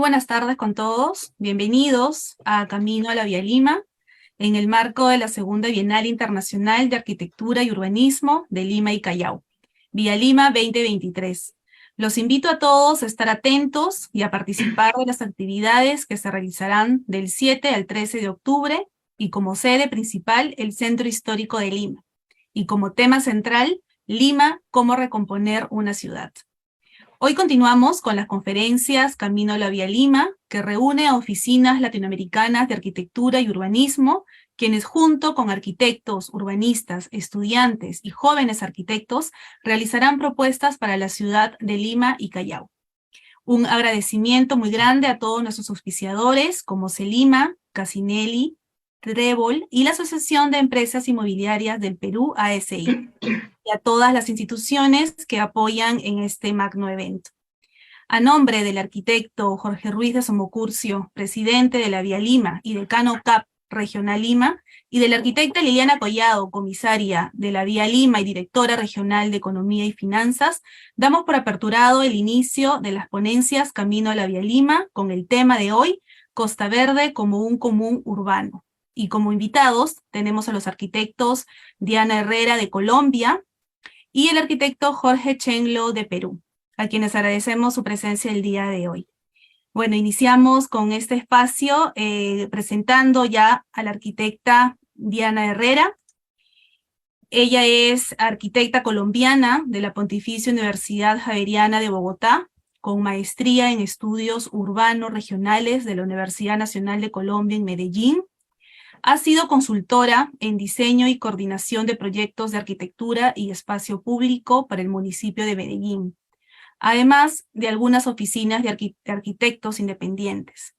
buenas tardes con todos. Bienvenidos a Camino a la Vía Lima, en el marco de la Segunda Bienal Internacional de Arquitectura y Urbanismo de Lima y Callao, Vía Lima 2023. Los invito a todos a estar atentos y a participar de las actividades que se realizarán del 7 al 13 de octubre y como sede principal el Centro Histórico de Lima y como tema central Lima, cómo recomponer una ciudad. Hoy continuamos con las conferencias Camino a la Vía Lima, que reúne a oficinas latinoamericanas de arquitectura y urbanismo, quienes junto con arquitectos, urbanistas, estudiantes y jóvenes arquitectos realizarán propuestas para la ciudad de Lima y Callao. Un agradecimiento muy grande a todos nuestros auspiciadores como Celima, Casinelli, Trébol y la Asociación de Empresas Inmobiliarias del Perú, ASI, y a todas las instituciones que apoyan en este magno evento. A nombre del arquitecto Jorge Ruiz de Somocurcio, presidente de la Vía Lima y decano CAP Regional Lima, y de la arquitecta Liliana Collado, comisaria de la Vía Lima y directora regional de Economía y Finanzas, damos por aperturado el inicio de las ponencias Camino a la Vía Lima con el tema de hoy, Costa Verde como un común urbano. Y como invitados tenemos a los arquitectos Diana Herrera de Colombia y el arquitecto Jorge Chenlo de Perú, a quienes agradecemos su presencia el día de hoy. Bueno, iniciamos con este espacio presentando ya a la arquitecta Diana Herrera. Ella es arquitecta colombiana de la Pontificia Universidad Javeriana de Bogotá, con maestría en estudios urbanos regionales de la Universidad Nacional de Colombia en Medellín. Ha sido consultora en diseño y coordinación de proyectos de arquitectura y espacio público para el municipio de Medellín, además de algunas oficinas de arquitectos independientes.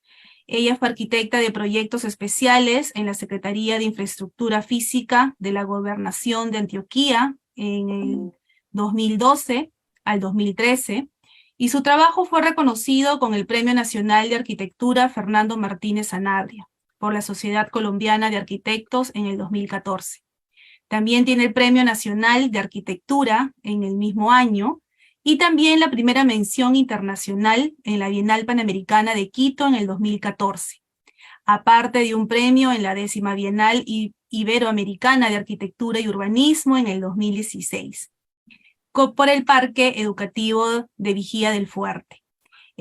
Ella fue arquitecta de proyectos especiales en la Secretaría de Infraestructura Física de la Gobernación de Antioquia en el 2012 al 2013, y su trabajo fue reconocido con el Premio Nacional de Arquitectura Fernando Martínez Sanabria por la Sociedad Colombiana de Arquitectos en el 2014. También tiene el Premio Nacional de Arquitectura en el mismo año, y también la primera mención internacional en la Bienal Panamericana de Quito en el 2014, aparte de un premio en la 10ª Bienal Iberoamericana de Arquitectura y Urbanismo en el 2016, por el Parque Educativo de Vigía del Fuerte.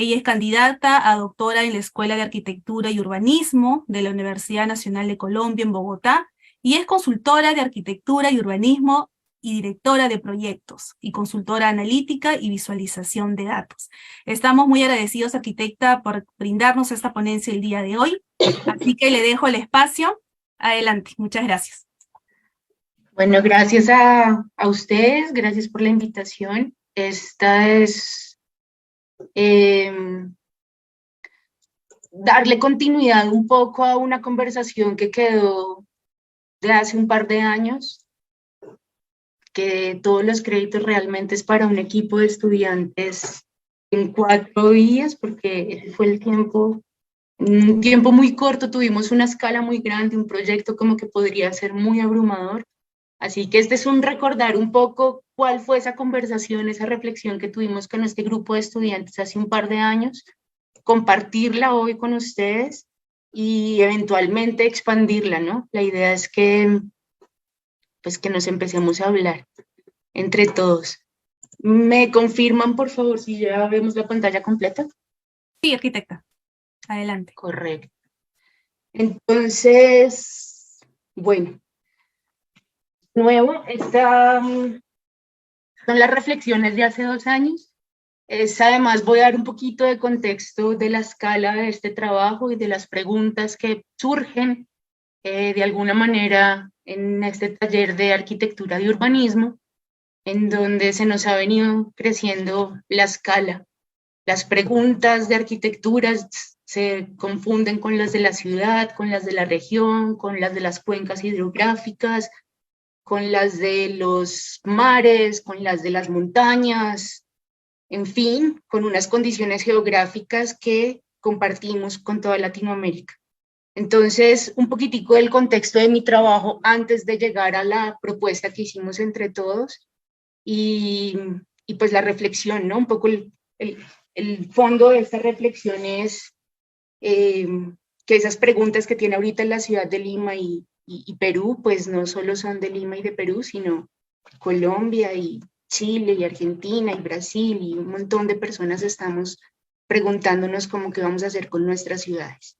Ella es candidata a doctora en la Escuela de Arquitectura y Urbanismo de la Universidad Nacional de Colombia en Bogotá y es consultora de arquitectura y urbanismo y directora de proyectos y consultora analítica y visualización de datos. Estamos muy agradecidos, arquitecta, por brindarnos esta ponencia el día de hoy, así que le dejo el espacio. Adelante, muchas gracias. Bueno, gracias a ustedes, gracias por la invitación. Esta es darle continuidad un poco a una conversación que quedó de hace un par de años, que todos los créditos realmente es para un equipo de estudiantes en 4 días, porque fue el tiempo, un tiempo muy corto, tuvimos una escala muy grande, un proyecto como que podría ser muy abrumador. Así que este es un recordar un poco cuál fue esa conversación, esa reflexión que tuvimos con este grupo de estudiantes hace un par de años, compartirla hoy con ustedes y eventualmente expandirla, ¿no? La idea es que, pues, que nos empecemos a hablar entre todos. ¿Me confirman, por favor, si ya vemos la pantalla completa? Sí, arquitecta. Adelante. Correcto. Entonces, bueno, nuevo, son las reflexiones de hace 2 años. Además, voy a dar un poquito de contexto de la escala de este trabajo y de las preguntas que surgen de alguna manera en este taller de arquitectura y urbanismo, en donde se nos ha venido creciendo la escala. Las preguntas de arquitectura se confunden con las de la ciudad, con las de la región, con las de las cuencas hidrográficas, con las de los mares, con las de las montañas, en fin, con unas condiciones geográficas que compartimos con toda Latinoamérica. Entonces, un poquitico del contexto de mi trabajo antes de llegar a la propuesta que hicimos entre todos y pues la reflexión, ¿no? Un poco el fondo de esta reflexión es que esas preguntas que tiene ahorita en la ciudad de Lima y Perú, pues no solo son de Lima y de Perú, sino Colombia y Chile y Argentina y Brasil y un montón de personas estamos preguntándonos cómo qué vamos a hacer con nuestras ciudades.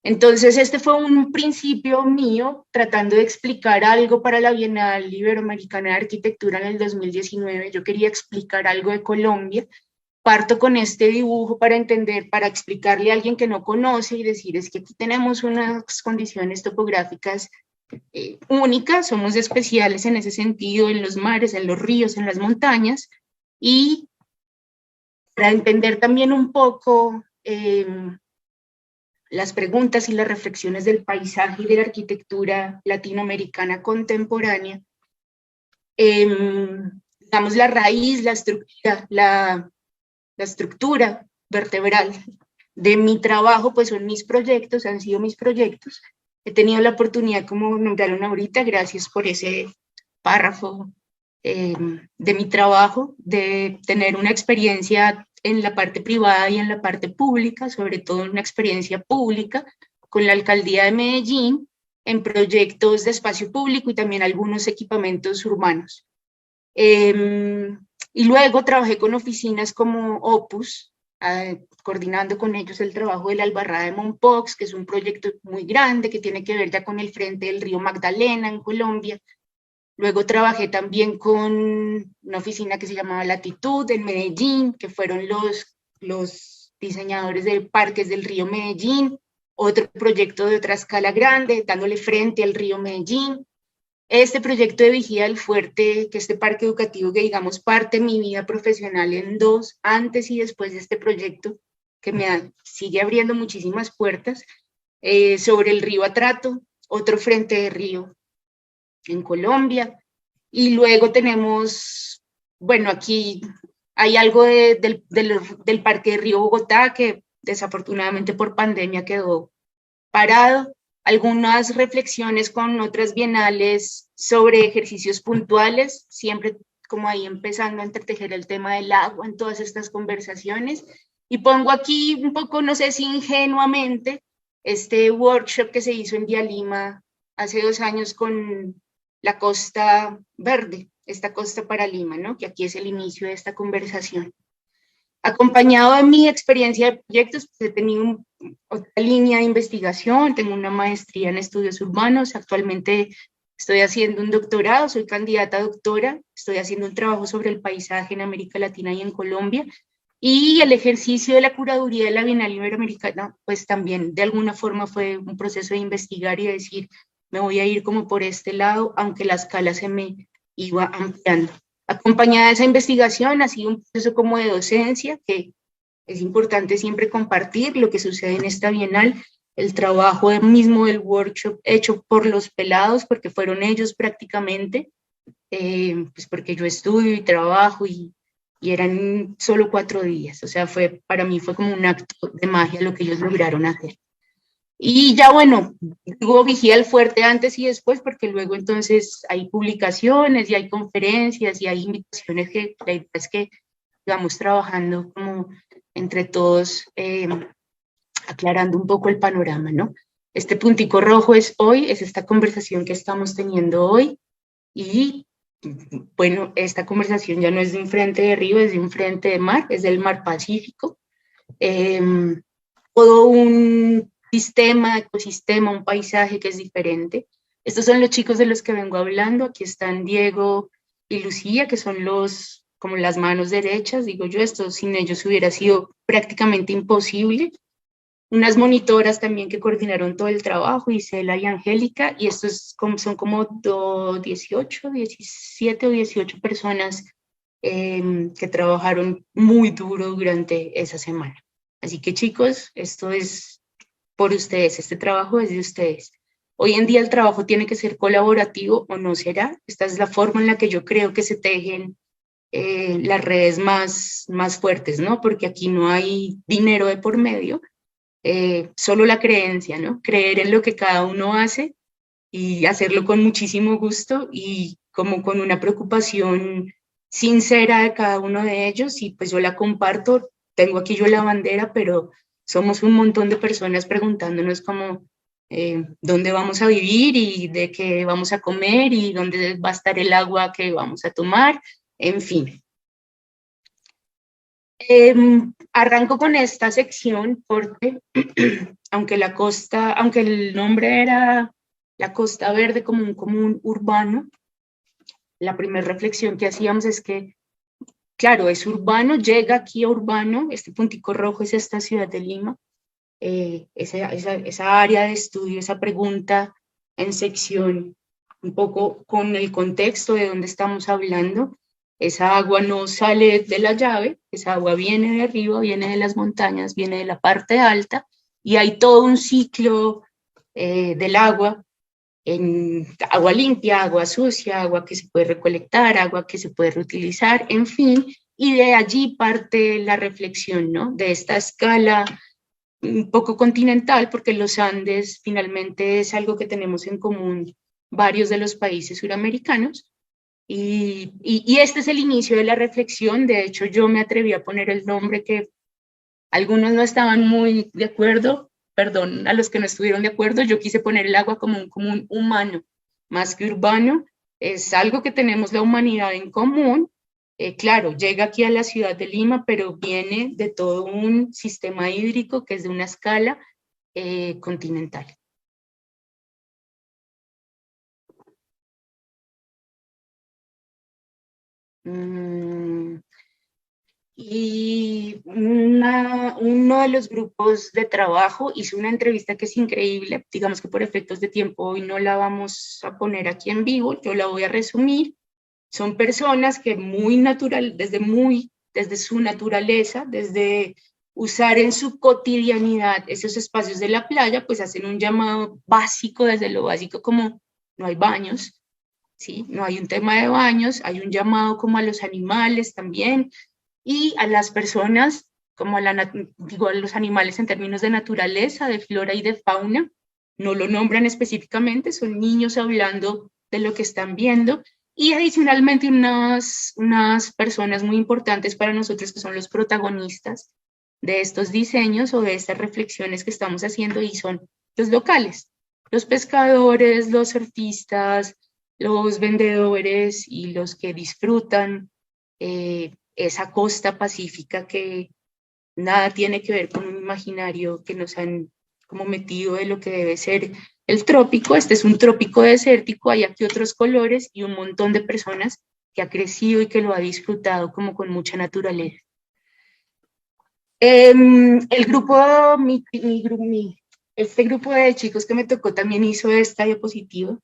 Entonces, este fue un principio mío tratando de explicar algo para la Bienal Iberoamericana de Arquitectura en el 2019. Yo quería explicar algo de Colombia. Parto con este dibujo para entender, para explicarle a alguien que no conoce y decir, es que aquí tenemos unas condiciones topográficas únicas, somos especiales en ese sentido, en los mares, en los ríos, en las montañas, y para entender también un poco las preguntas y las reflexiones del paisaje y de la arquitectura latinoamericana contemporánea, digamos la raíz, la estructura vertebral de mi trabajo, pues son mis proyectos, han sido mis proyectos. He tenido la oportunidad, como nombraron ahorita, gracias por ese párrafo de mi trabajo, de tener una experiencia en la parte privada y en la parte pública, sobre todo una experiencia pública con la Alcaldía de Medellín, en proyectos de espacio público y también algunos equipamientos urbanos. Y luego trabajé con oficinas como Opus, coordinando con ellos el trabajo de la Albarrada de Mompox, que es un proyecto muy grande que tiene que ver ya con el frente del río Magdalena en Colombia. Luego trabajé también con una oficina que se llamaba Latitud en Medellín, que fueron los diseñadores de parques del río Medellín, otro proyecto de otra escala grande, dándole frente al río Medellín. Este proyecto de Vigía del Fuerte, que este parque educativo que digamos parte de mi vida profesional en dos, antes y después de este proyecto, que sigue abriendo muchísimas puertas, sobre el río Atrato, otro frente de río en Colombia, y luego tenemos, bueno, aquí hay algo del Parque de Río Bogotá, que desafortunadamente por pandemia quedó parado, algunas reflexiones con otras bienales sobre ejercicios puntuales, siempre como ahí empezando a entretejer el tema del agua en todas estas conversaciones, y pongo aquí un poco, no sé si ingenuamente, este workshop que se hizo en Lima hace 2 años con la Costa Verde, esta costa para Lima, ¿no? Que aquí es el inicio de esta conversación. Acompañado de mi experiencia de proyectos, pues he tenido otra línea de investigación, tengo una maestría en estudios urbanos, actualmente estoy haciendo un doctorado, soy candidata a doctora, estoy haciendo un trabajo sobre el paisaje en América Latina y en Colombia, y el ejercicio de la curaduría de la Bienal Iberoamericana, pues también de alguna forma fue un proceso de investigar y de decir, me voy a ir como por este lado, aunque la escala se me iba ampliando. Acompañada de esa investigación ha sido un proceso como de docencia, que es importante siempre compartir lo que sucede en esta Bienal, el trabajo mismo del workshop hecho por los pelados, porque fueron ellos prácticamente, pues porque yo estudio y trabajo y eran solo 4 días, o sea, para mí fue como un acto de magia lo que ellos lograron hacer. Y ya bueno, digo Vigía el Fuerte antes y después, porque luego entonces hay publicaciones y hay conferencias y hay invitaciones que la idea es que vamos trabajando como entre todos, aclarando un poco el panorama, ¿no? Este puntico rojo es hoy, es esta conversación que estamos teniendo hoy, y bueno, esta conversación ya no es de un frente de río, es de un frente de mar, es del mar Pacífico. Todo un sistema, ecosistema, un paisaje que es diferente. Estos son los chicos de los que vengo hablando. Aquí están Diego y Lucía, que son como las manos derechas, digo yo, esto sin ellos hubiera sido prácticamente imposible. Unas monitoras también que coordinaron todo el trabajo, Isela y Angélica, y estos son como 18, 17 o 18 personas que trabajaron muy duro durante esa semana. Así que chicos, esto es por ustedes, este trabajo es de ustedes. Hoy en día el trabajo tiene que ser colaborativo o no será. Esta es la forma en la que yo creo que se tejen las redes más fuertes, ¿no? Porque aquí no hay dinero de por medio, solo la creencia, ¿no? Creer en lo que cada uno hace y hacerlo con muchísimo gusto y como con una preocupación sincera de cada uno de ellos, y pues yo la comparto, tengo aquí yo la bandera, pero somos un montón de personas preguntándonos como dónde vamos a vivir y de qué vamos a comer y dónde va a estar el agua que vamos a tomar, en fin. Arranco con esta sección porque aunque el nombre era la Costa Verde como un común urbano, la primera reflexión que hacíamos es que, claro, es urbano, llega aquí a urbano, este puntico rojo es esta ciudad de Lima, esa área de estudio, esa pregunta en sección, un poco con el contexto de donde estamos hablando. Esa agua no sale de la llave, esa agua viene de arriba, viene de las montañas, viene de la parte alta, y hay todo un ciclo del agua, en agua limpia, agua sucia, agua que se puede recolectar, agua que se puede reutilizar, en fin, y de allí parte la reflexión, ¿no? De esta escala un poco continental, porque los Andes finalmente es algo que tenemos en común varios de los países suramericanos, y este es el inicio de la reflexión. De hecho, yo me atreví a poner el nombre que algunos no estaban muy de acuerdo, perdón, a los que no estuvieron de acuerdo, yo quise poner el agua como un común humano, más que urbano, es algo que tenemos la humanidad en común. Claro, llega aquí a la ciudad de Lima, pero viene de todo un sistema hídrico que es de una escala continental. Y uno de los grupos de trabajo hizo una entrevista que es increíble, digamos que por efectos de tiempo hoy no la vamos a poner aquí en vivo, yo la voy a resumir. Son personas que muy natural, desde su naturaleza, desde usar en su cotidianidad esos espacios de la playa, pues hacen un llamado básico, desde lo básico como no hay baños, ¿sí? No hay un tema de baños, hay un llamado como a los animales también, y a las personas, como digo, a los animales en términos de naturaleza, de flora y de fauna, no lo nombran específicamente, son niños hablando de lo que están viendo, y adicionalmente unas personas muy importantes para nosotros que son los protagonistas de estos diseños o de estas reflexiones que estamos haciendo, y son los locales, los pescadores, los surfistas, los vendedores y los que disfrutan esa costa pacífica que nada tiene que ver con un imaginario que nos han como metido de lo que debe ser el trópico. Este es un trópico desértico, hay aquí otros colores y un montón de personas que ha crecido y que lo ha disfrutado como con mucha naturaleza. El grupo, este grupo de chicos que me tocó también hizo esta diapositiva,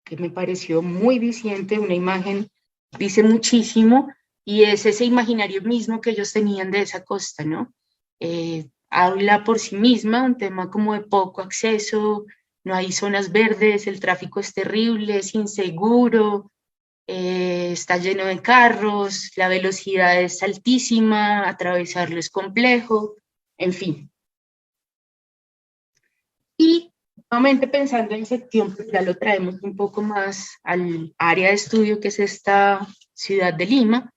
que me pareció muy viciente, una imagen, dice muchísimo, y es ese imaginario mismo que ellos tenían de esa costa, ¿no? Habla por sí misma, un tema como de poco acceso, no hay zonas verdes, el tráfico es terrible, es inseguro, está lleno de carros, la velocidad es altísima, atravesarlo es complejo, en fin. Y nuevamente pensando en sección, pues ya lo traemos un poco más al área de estudio que es esta ciudad de Lima.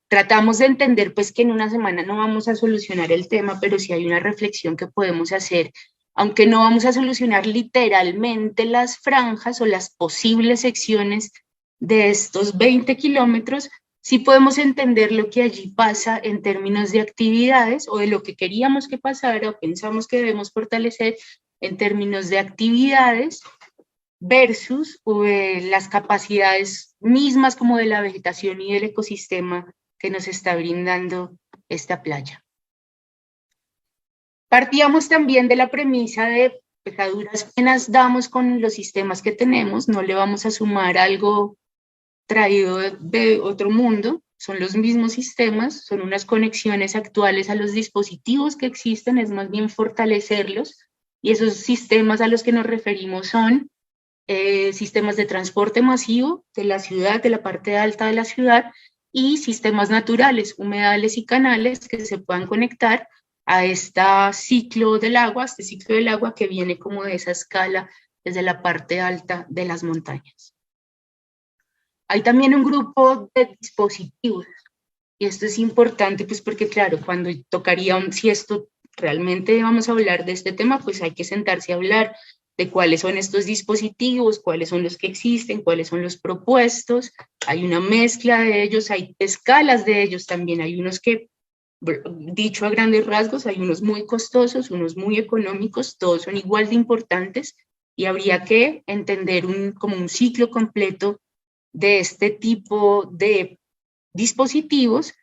Tratamos de entender pues que en una semana no vamos a solucionar el tema, pero sí hay una reflexión que podemos hacer, aunque no vamos a solucionar literalmente las franjas o las posibles secciones de estos 20 kilómetros, sí podemos entender lo que allí pasa en términos de actividades o de lo que queríamos que pasara o pensamos que debemos fortalecer en términos de actividades versus las capacidades mismas como de la vegetación y del ecosistema que nos está brindando esta playa. Partíamos también de la premisa de que a duras penas damos con los sistemas que tenemos, no le vamos a sumar algo traído de otro mundo, son los mismos sistemas, son unas conexiones actuales a los dispositivos que existen, es más bien fortalecerlos, y esos sistemas a los que nos referimos son sistemas de transporte masivo de la ciudad, de la parte alta de la ciudad, y sistemas naturales, humedales y canales que se puedan conectar a este ciclo del agua, que viene como de esa escala desde la parte alta de las montañas. Hay también un grupo de dispositivos Y esto es importante, pues porque claro, cuando tocaría, si esto realmente vamos a hablar de este tema, pues hay que sentarse a hablar de cuáles son estos dispositivos, cuáles son los que existen, cuáles son los propuestos. Hay una mezcla de ellos, hay escalas de ellos también, hay unos que, dicho a grandes rasgos, hay unos muy costosos, unos muy económicos, todos son igual de importantes y habría que entender como un ciclo completo de este tipo de dispositivos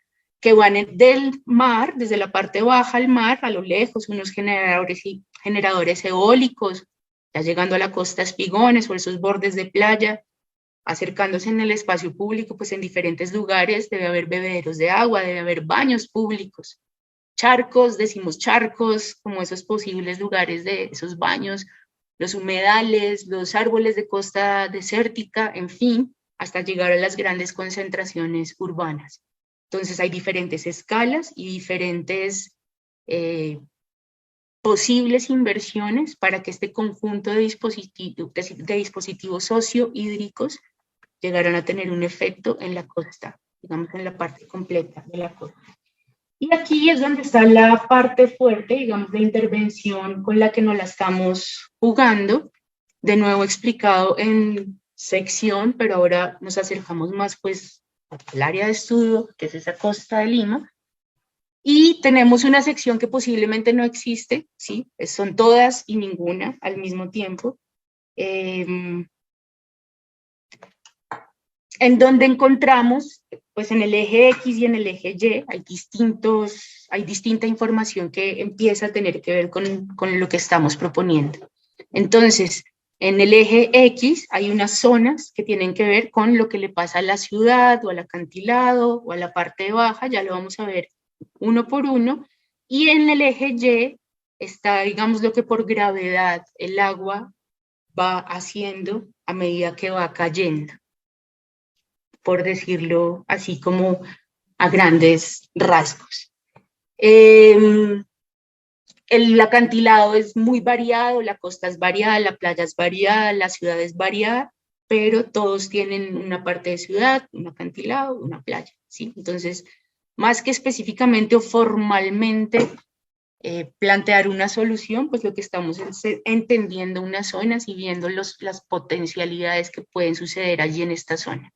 que van del mar, desde la parte baja al mar, a lo lejos, unos generadores eólicos, ya llegando a la costa espigones o esos bordes de playa, acercándose en el espacio público, pues en diferentes lugares debe haber bebederos de agua, debe haber baños públicos, charcos, decimos charcos, como esos posibles lugares de esos baños, los humedales, los árboles de costa desértica, en fin, hasta llegar a las grandes concentraciones urbanas. Entonces hay diferentes escalas y diferentes posibles inversiones para que este conjunto de dispositivos sociohídricos llegaran a tener un efecto en la costa, digamos en la parte completa de la costa. Y aquí es donde está la parte fuerte, digamos, de intervención con la que nos la estamos jugando, de nuevo explicado en sección, pero ahora nos acercamos más pues al área de estudio, que es esa costa de Lima, y tenemos una sección que posiblemente no existe, ¿sí? Son todas y ninguna al mismo tiempo, en donde encontramos, pues en el eje X y en el eje Y, hay distinta información que empieza a tener que ver con lo que estamos proponiendo. Entonces, en el eje X hay unas zonas que tienen que ver con lo que le pasa a la ciudad o al acantilado o a la parte baja, ya lo vamos a ver uno por uno, y en el eje Y está, digamos, lo que por gravedad el agua va haciendo a medida que va cayendo, por decirlo así como a grandes rasgos. El acantilado es muy variado, la costa es variada, la playa es variada, la ciudad es variada, pero todos tienen una parte de ciudad, un acantilado, una playa, ¿sí? Entonces, más que específicamente o formalmente plantear una solución, pues lo que estamos es entendiendo unas zonas y viendo las potencialidades que pueden suceder allí en esta zona.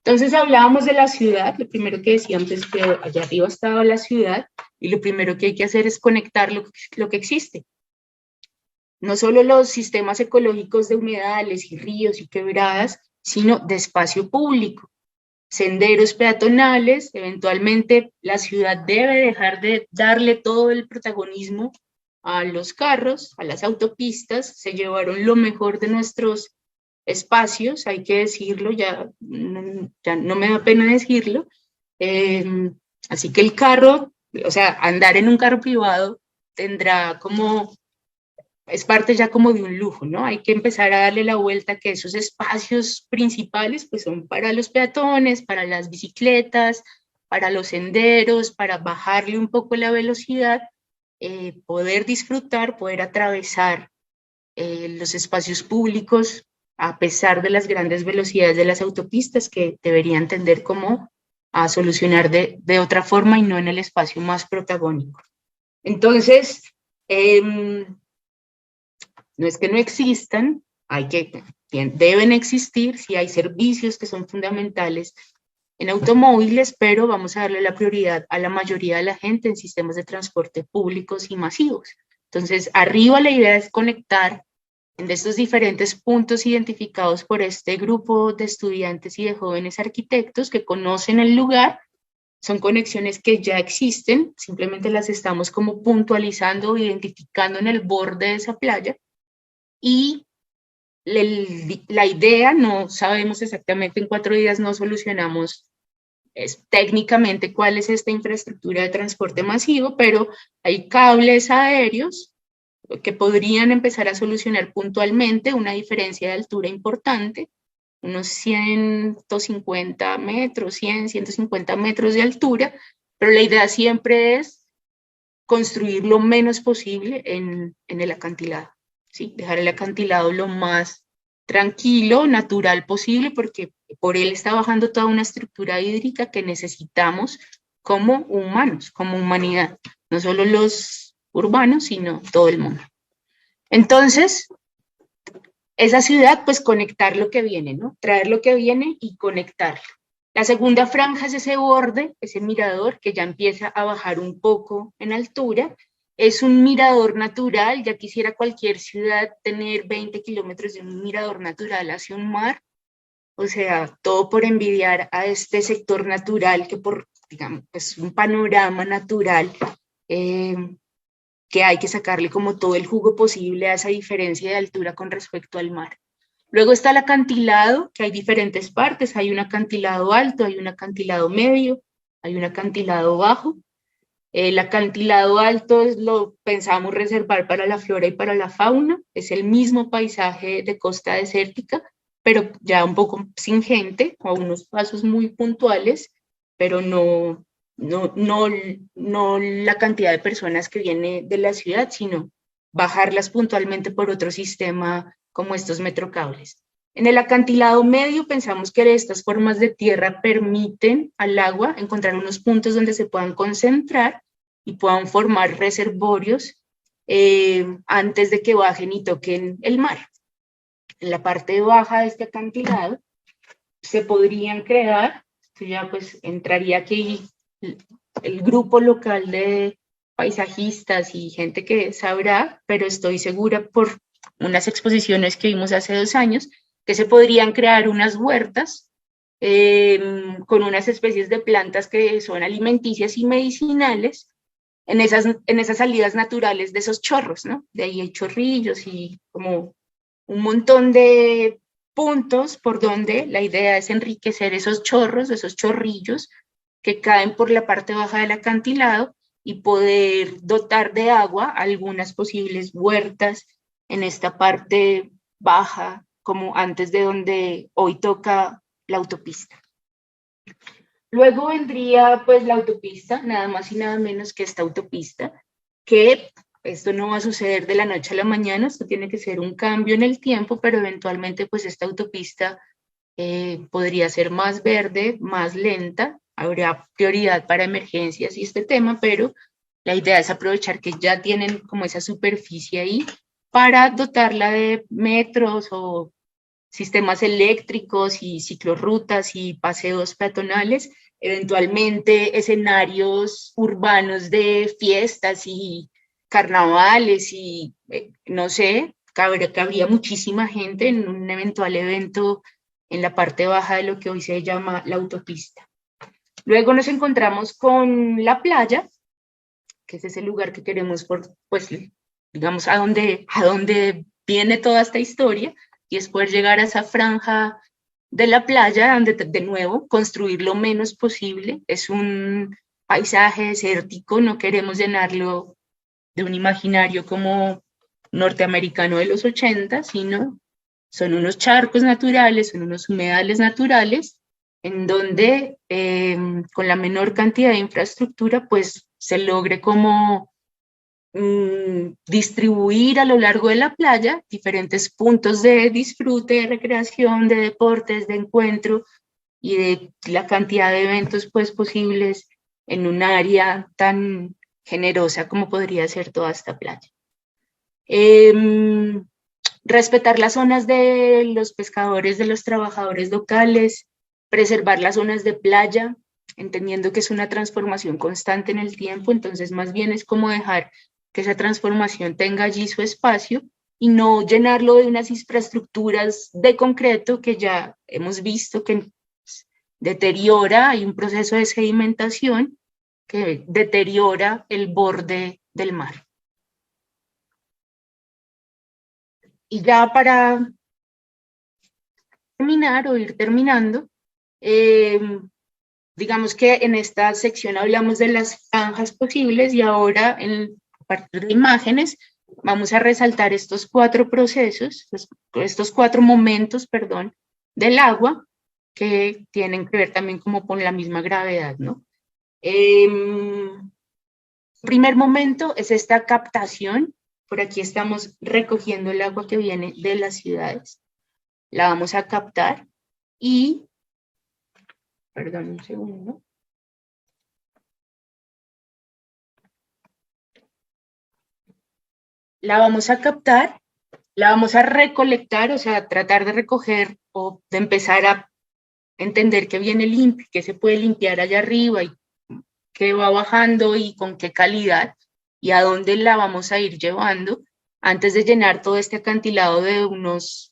Entonces hablábamos de la ciudad, lo primero que decíamos es que allá arriba estaba la ciudad y lo primero que hay que hacer es conectar lo que existe. No solo los sistemas ecológicos de humedales y ríos y quebradas, sino de espacio público, senderos peatonales. Eventualmente la ciudad debe dejar de darle todo el protagonismo a los carros, a las autopistas, se llevaron lo mejor de nuestros espacios, hay que decirlo, ya no me da pena decirlo, así que el carro, o sea, andar en un carro privado tendrá como, es parte ya como de un lujo, ¿no? Hay que empezar a darle la vuelta que esos espacios principales pues son para los peatones, para las bicicletas, para los senderos, para bajarle un poco la velocidad, poder disfrutar, poder atravesar los espacios públicos a pesar de las grandes velocidades de las autopistas, que deberían tender como a solucionar de otra forma y no en el espacio más protagónico. Entonces, no es que no existan, deben existir, sí hay servicios que son fundamentales en automóviles, pero vamos a darle la prioridad a la mayoría de la gente en sistemas de transporte públicos y masivos. Entonces, arriba la idea es conectar de estos diferentes puntos identificados por este grupo de estudiantes y de jóvenes arquitectos que conocen el lugar. Son conexiones que ya existen, simplemente las estamos como puntualizando o identificando en el borde de esa playa. Y la idea, no sabemos exactamente, en 4 días no solucionamos técnicamente cuál es esta infraestructura de transporte masivo, pero hay cables aéreos que podrían empezar a solucionar puntualmente una diferencia de altura importante, unos 150 metros, 100, 150 metros de altura, pero la idea siempre es construir lo menos posible en el acantilado, ¿sí? Dejar el acantilado lo más tranquilo, natural posible, porque por él está bajando toda una estructura hídrica que necesitamos como humanos, como humanidad, no solo los urbanos, sino todo el mundo. Entonces, esa ciudad, pues conectar lo que viene, ¿no? Traer lo que viene y conectarlo. La segunda franja es ese borde, ese mirador que ya empieza a bajar un poco en altura. Es un mirador natural, ya quisiera cualquier ciudad tener 20 kilómetros de un mirador natural hacia un mar. O sea, todo por envidiar a este sector natural que por, digamos, es un panorama natural que hay que sacarle como todo el jugo posible a esa diferencia de altura con respecto al mar. Luego está el acantilado, que hay diferentes partes, hay un acantilado alto, hay un acantilado medio, hay un acantilado bajo. El acantilado alto lo pensamos reservar para la flora y para la fauna, es el mismo paisaje de costa desértica, pero ya un poco sin gente, a unos pasos muy puntuales, pero no la cantidad de personas que viene de la ciudad, sino bajarlas puntualmente por otro sistema como estos metrocables. En el acantilado medio pensamos que estas formas de tierra permiten al agua encontrar unos puntos donde se puedan concentrar y puedan formar reservorios antes de que bajen y toquen el mar. En la parte baja de este acantilado se podrían crear, esto ya pues entraría aquí el grupo local de paisajistas y gente que sabrá, pero estoy segura por unas exposiciones que vimos hace 2 años, que se podrían crear unas huertas con unas especies de plantas que son alimenticias y medicinales en esas salidas naturales de esos chorros, ¿no? De ahí hay chorrillos y como un montón de puntos por donde la idea es enriquecer esos chorros, esos chorrillos que caen por la parte baja del acantilado y poder dotar de agua algunas posibles huertas en esta parte baja, como antes de donde hoy toca la autopista. Luego vendría pues la autopista, nada más y nada menos que esta autopista, que esto no va a suceder de la noche a la mañana, esto tiene que ser un cambio en el tiempo, pero eventualmente pues esta autopista podría ser más verde, más lenta, habrá prioridad para emergencias y este tema, pero la idea es aprovechar que ya tienen como esa superficie ahí para dotarla de metros o sistemas eléctricos y ciclorrutas y paseos peatonales, eventualmente escenarios urbanos de fiestas y carnavales y no sé, cabría muchísima gente en un eventual evento en la parte baja de lo que hoy se llama la autopista. Luego nos encontramos con la playa, que es ese lugar que queremos, pues, digamos, a donde viene toda esta historia, y es poder llegar a esa franja de la playa, donde de nuevo construir lo menos posible. Es un paisaje desértico, no queremos llenarlo de un imaginario como norteamericano de los 80, sino son unos charcos naturales, son unos humedales naturales, en donde con la menor cantidad de infraestructura, pues se logre como distribuir a lo largo de la playa diferentes puntos de disfrute, de recreación, de deportes, de encuentro y de la cantidad de eventos pues posibles en un área tan generosa como podría ser toda esta playa. Respetar las zonas de los pescadores, de los trabajadores locales, preservar las zonas de playa, entendiendo que es una transformación constante en el tiempo, entonces más bien es como dejar que esa transformación tenga allí su espacio y no llenarlo de unas infraestructuras de concreto que ya hemos visto que deteriora, hay un proceso de sedimentación que deteriora el borde del mar. Y ya para terminar o ir terminando, digamos que en esta sección hablamos de las franjas posibles y ahora a partir de imágenes vamos a resaltar estos 4 procesos, estos 4 momentos, perdón, del agua que tienen que ver también como con la misma gravedad, ¿no? Primer momento es esta captación. Por aquí estamos recogiendo el agua que viene de las ciudades. La vamos a captar y, perdón un segundo, la vamos a captar, la vamos a recolectar, o sea, tratar de recoger o de empezar a entender que viene limpio, que se puede limpiar allá arriba y que va bajando y con qué calidad y a dónde la vamos a ir llevando antes de llenar todo este acantilado de unas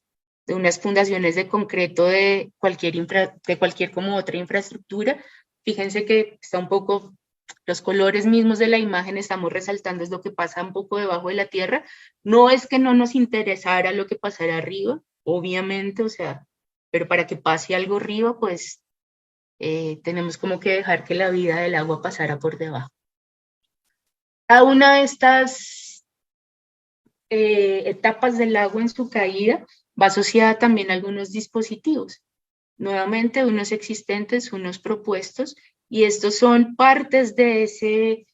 fundaciones de concreto de cualquier como otra infraestructura. Fíjense que está un poco, los colores mismos de la imagen estamos resaltando es lo que pasa un poco debajo de la tierra. No es que no nos interesara lo que pasara arriba, obviamente, o sea, pero para que pase algo arriba, pues tenemos como que dejar que la vida del agua pasara por debajo. Cada una de estas etapas del agua en su caída va asociada también a algunos dispositivos, nuevamente unos existentes, unos propuestos, y estos son partes de ese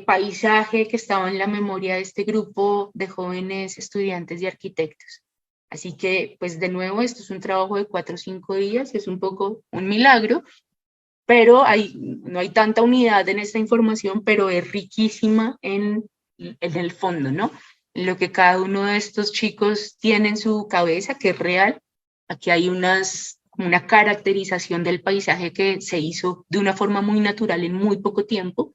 paisaje que estaba en la memoria de este grupo de jóvenes estudiantes y arquitectos. Así que, pues de nuevo, esto es un trabajo de 4 o 5 días, es un poco un milagro, pero no hay tanta unidad en esta información, pero es riquísima en el fondo, ¿no? En lo que cada uno de estos chicos tiene en su cabeza, que es real. Aquí hay una caracterización del paisaje que se hizo de una forma muy natural en muy poco tiempo.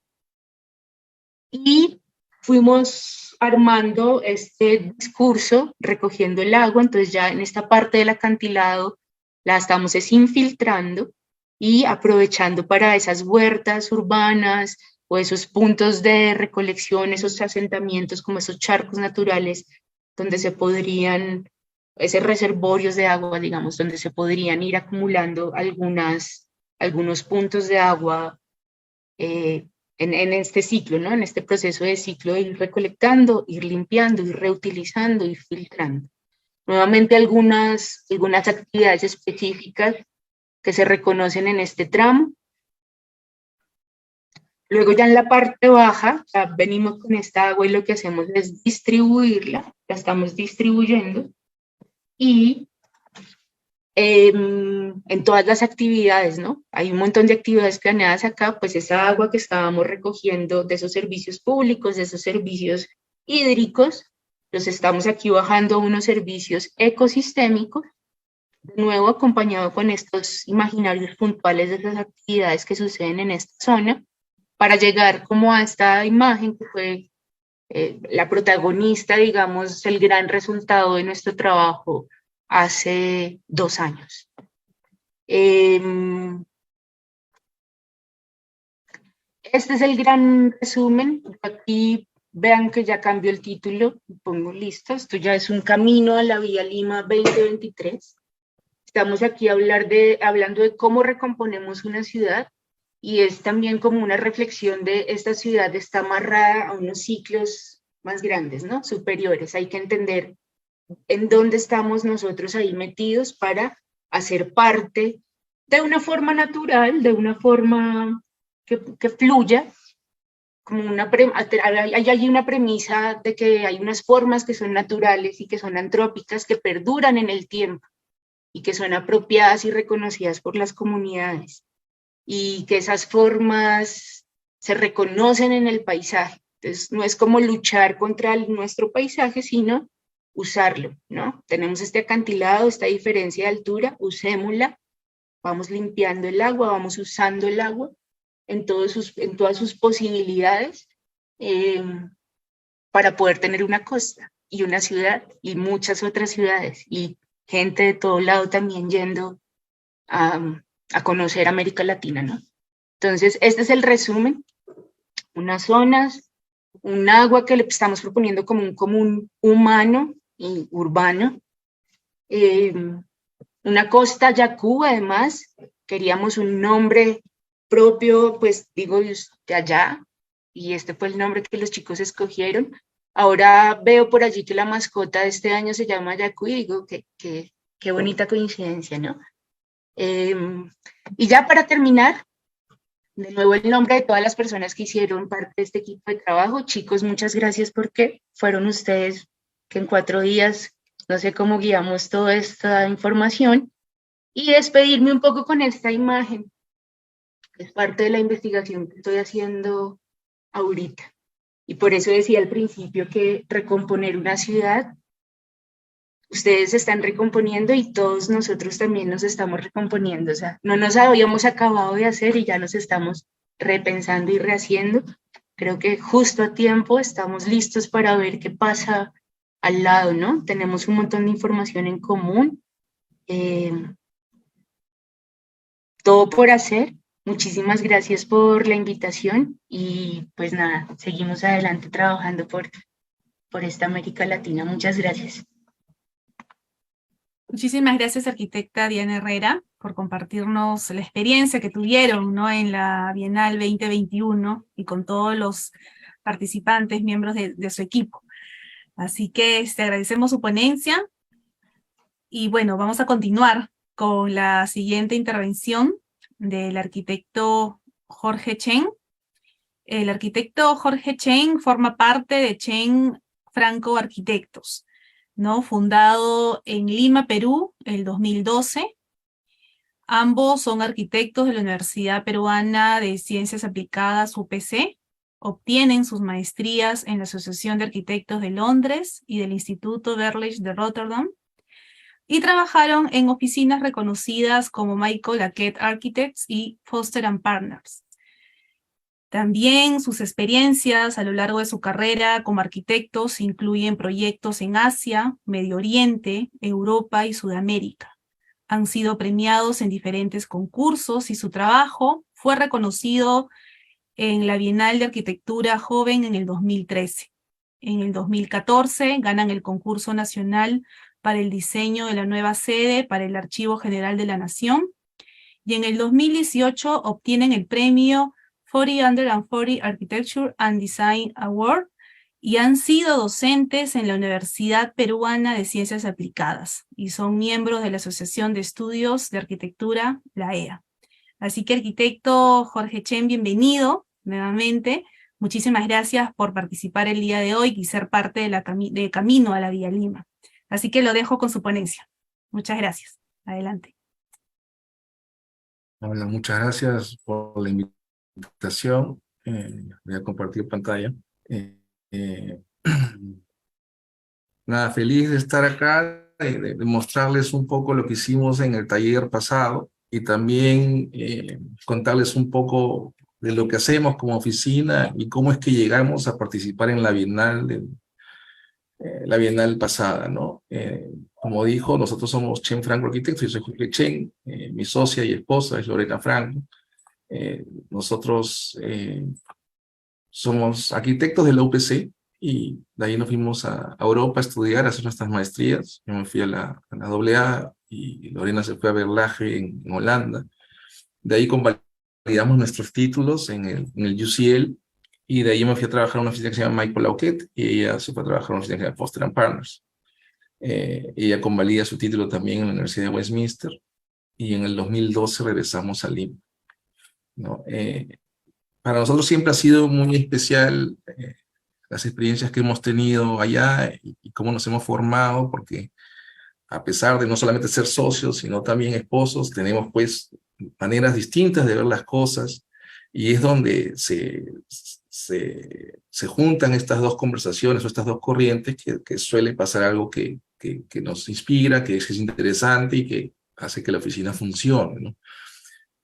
Y fuimos armando este discurso, recogiendo el agua, entonces ya en esta parte del acantilado la estamos infiltrando y aprovechando para esas huertas urbanas o esos puntos de recolección, esos asentamientos como esos charcos naturales donde se podrían, esos reservorios de agua, digamos, donde se podrían ir acumulando algunos puntos de agua en este ciclo, ¿no? En este proceso de ciclo de ir recolectando, ir limpiando, ir reutilizando, ir filtrando. Nuevamente algunas actividades específicas que se reconocen en este tramo. Luego ya en la parte baja, venimos con esta agua y lo que hacemos es distribuirla, la estamos distribuyendo y en todas las actividades, ¿no? Hay un montón de actividades planeadas acá, pues esa agua que estábamos recogiendo de esos servicios públicos, de esos servicios hídricos, los estamos aquí bajando a unos servicios ecosistémicos, de nuevo acompañado con estos imaginarios puntuales de las actividades que suceden en esta zona, para llegar como a esta imagen que fue la protagonista, digamos, el gran resultado de nuestro trabajo hace 2 años. Este es el gran resumen. Aquí vean que ya cambió el título, pongo listo, esto ya es un camino a la Vía Lima 2023. Estamos aquí hablando de cómo recomponemos una ciudad y es también como una reflexión de esta ciudad está amarrada a unos ciclos más grandes, ¿no? Superiores. Hay que entender en dónde estamos nosotros ahí metidos para hacer parte de una forma natural, de una forma que fluya, como hay una premisa de que hay unas formas que son naturales y que son antrópicas, que perduran en el tiempo y que son apropiadas y reconocidas por las comunidades, y que esas formas se reconocen en el paisaje. Entonces, no es como luchar contra nuestro paisaje, sino usarlo, ¿no? Tenemos este acantilado, esta diferencia de altura, usémosla, vamos limpiando el agua, vamos usando el agua en todas sus posibilidades para poder tener una costa y una ciudad y muchas otras ciudades y gente de todo lado también yendo a conocer América Latina, ¿no? Entonces, este es el resumen, unas zonas, un agua que le estamos proponiendo como un común humano y urbano, una costa Yacú, además, queríamos un nombre propio, pues digo, de allá, y este fue el nombre que los chicos escogieron. Ahora veo por allí que la mascota de este año se llama Yacú y digo, qué bonita coincidencia, ¿no? Y ya para terminar, de nuevo el nombre de todas las personas que hicieron parte de este equipo de trabajo. Chicos, muchas gracias porque fueron ustedes que en 4 días, no sé cómo guiamos toda esta información, y despedirme un poco con esta imagen, que es parte de la investigación que estoy haciendo ahorita. Y por eso decía al principio que recomponer una ciudad, ustedes se están recomponiendo y todos nosotros también nos estamos recomponiendo. O sea, no nos habíamos acabado de hacer y ya nos estamos repensando y rehaciendo. Creo que justo a tiempo estamos listos para ver qué pasa al lado, ¿no? Tenemos un montón de información en común, eh, todo por hacer. Muchísimas gracias por la invitación y pues nada, seguimos adelante trabajando por esta América Latina. Muchas gracias. Muchísimas gracias, arquitecta Diana Herrera, por compartirnos la experiencia que tuvieron, ¿no?, en la Bienal 2021 y con todos los participantes, miembros de su equipo. Así que agradecemos su ponencia y bueno, vamos a continuar con la siguiente intervención del arquitecto Jorge Chen. El arquitecto Jorge Chen forma parte de Chen Franco Arquitectos, ¿no?, fundado en Lima, Perú, el 2012. Ambos son arquitectos de la Universidad Peruana de Ciencias Aplicadas, UPC. Obtienen sus maestrías en la Asociación de Arquitectos de Londres y del Instituto Berlitz de Rotterdam, y trabajaron en oficinas reconocidas como Michael Hackett Architects y Foster & Partners. También sus experiencias a lo largo de su carrera como arquitectos incluyen proyectos en Asia, Medio Oriente, Europa y Sudamérica. Han sido premiados en diferentes concursos y su trabajo fue reconocido en la Bienal de Arquitectura Joven en el 2013. En el 2014 ganan el concurso nacional para el diseño de la nueva sede para el Archivo General de la Nación, y en el 2018 obtienen el premio 40 Under 40 Architecture and Design Award, y han sido docentes en la Universidad Peruana de Ciencias Aplicadas, y son miembros de la Asociación de Estudios de Arquitectura, la EA. Así que, arquitecto Jorge Chen, bienvenido nuevamente. Muchísimas gracias por participar el día de hoy y ser parte de Camino a la Vía Lima. Así que lo dejo con su ponencia. Muchas gracias. Adelante. Hola, muchas gracias por la invitación. Voy a compartir pantalla. Eh, Nada, feliz de estar acá, de mostrarles un poco lo que hicimos en el taller pasado y también contarles un poco de lo que hacemos como oficina y cómo es que llegamos a participar en la Bienal pasada, ¿no? Como dijo, nosotros somos Chen Franco Arquitectos, yo soy Jorge Chen, mi socia y esposa es Lorena Franco. Nosotros somos arquitectos de la UPC y de ahí nos fuimos a Europa a estudiar, a hacer nuestras maestrías. Yo me fui a la AA y Lorena se fue a Berlage en Holanda. De ahí convalidamos nuestros títulos en el UCL y de ahí me fui a trabajar en una oficina que se llama Michael Hackett y ella se fue a trabajar en una oficina que se llama Foster & Partners. Ella convalida su título también en la Universidad de Westminster y en el 2012 regresamos a Lima, ¿no? Para nosotros siempre ha sido muy especial las experiencias que hemos tenido allá y cómo nos hemos formado, porque a pesar de no solamente ser socios, sino también esposos, tenemos pues maneras distintas de ver las cosas, y es donde se juntan estas dos conversaciones o estas dos corrientes que suele pasar algo que nos inspira, que es interesante y que hace que la oficina funcione, ¿no?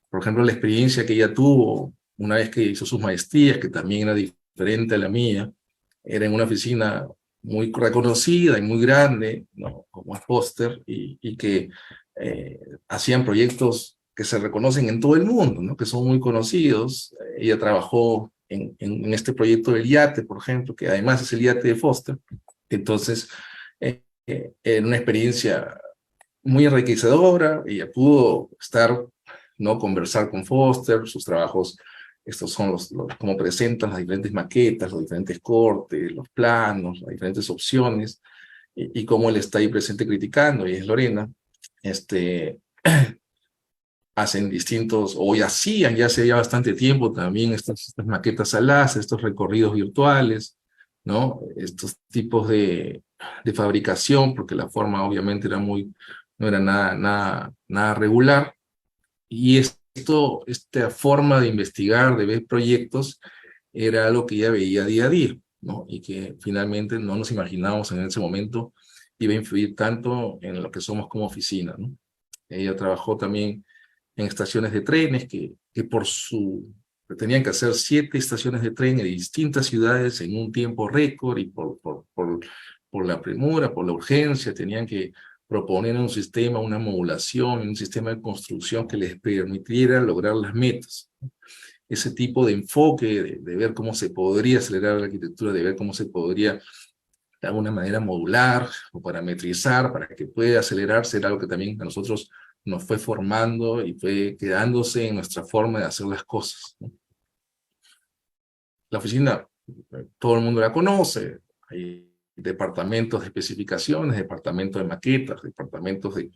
Por ejemplo, la experiencia que ella tuvo una vez que hizo sus maestrías, que también era diferente a la mía, era en una oficina muy reconocida y muy grande, ¿no?, como es Foster, y que hacían proyectos que se reconocen en todo el mundo, ¿no?, que son muy conocidos. Ella trabajó en este proyecto del yate, por ejemplo, que además es el yate de Foster. Entonces, era una experiencia muy enriquecedora. Ella pudo estar, ¿no?, conversar con Foster, sus trabajos. Estos son cómo presentan las diferentes maquetas, los diferentes cortes, los planos, las diferentes opciones, y cómo él está ahí presente criticando, y es Lorena. Hacen distintos, o ya hacían, ya hace ya bastante tiempo también, estas maquetas al láser, estos recorridos virtuales, ¿no? Estos tipos de fabricación, porque la forma obviamente no era nada regular, y esta forma de investigar, de ver proyectos, era algo que ella veía día a día. ¿no? Y que finalmente no nos imaginábamos en ese momento iba a influir tanto en lo que somos como oficina, ¿no? Ella trabajó también en estaciones de trenes que tenían que hacer 7 estaciones de tren en distintas ciudades en un tiempo récord y por la premura, por la urgencia, tenían que proponer un sistema, una modulación, un sistema de construcción que les permitiera lograr las metas. Ese tipo de enfoque, de ver cómo se podría acelerar la arquitectura, de ver cómo se podría de alguna manera modular o parametrizar para que pueda acelerarse, era algo que también a nosotros nos fue formando y fue quedándose en nuestra forma de hacer las cosas, ¿no? La oficina, todo el mundo la conoce, hay departamentos de especificaciones, departamentos de maquetas, departamentos de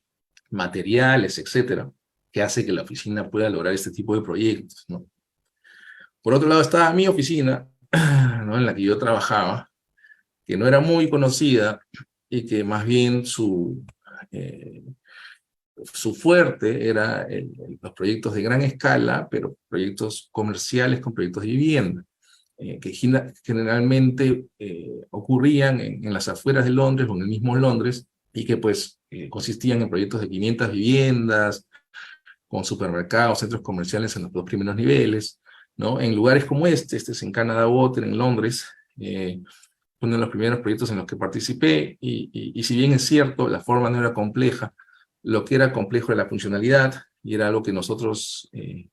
materiales, etcétera, que hace que la oficina pueda lograr este tipo de proyectos, ¿no? Por otro lado estaba mi oficina, ¿no?, en la que yo trabajaba, que no era muy conocida y que más bien su fuerte era los proyectos de gran escala, pero proyectos comerciales con proyectos de vivienda, que generalmente ocurrían en las afueras de Londres o en el mismo Londres, y que pues consistían en proyectos de 500 viviendas, con supermercados, centros comerciales en los 2 primeros niveles, ¿no? En lugares como este es en Canada Water, en Londres, uno de los primeros proyectos en los que participé, y si bien es cierto, la forma no era compleja, lo que era complejo era la funcionalidad, y era algo que nosotros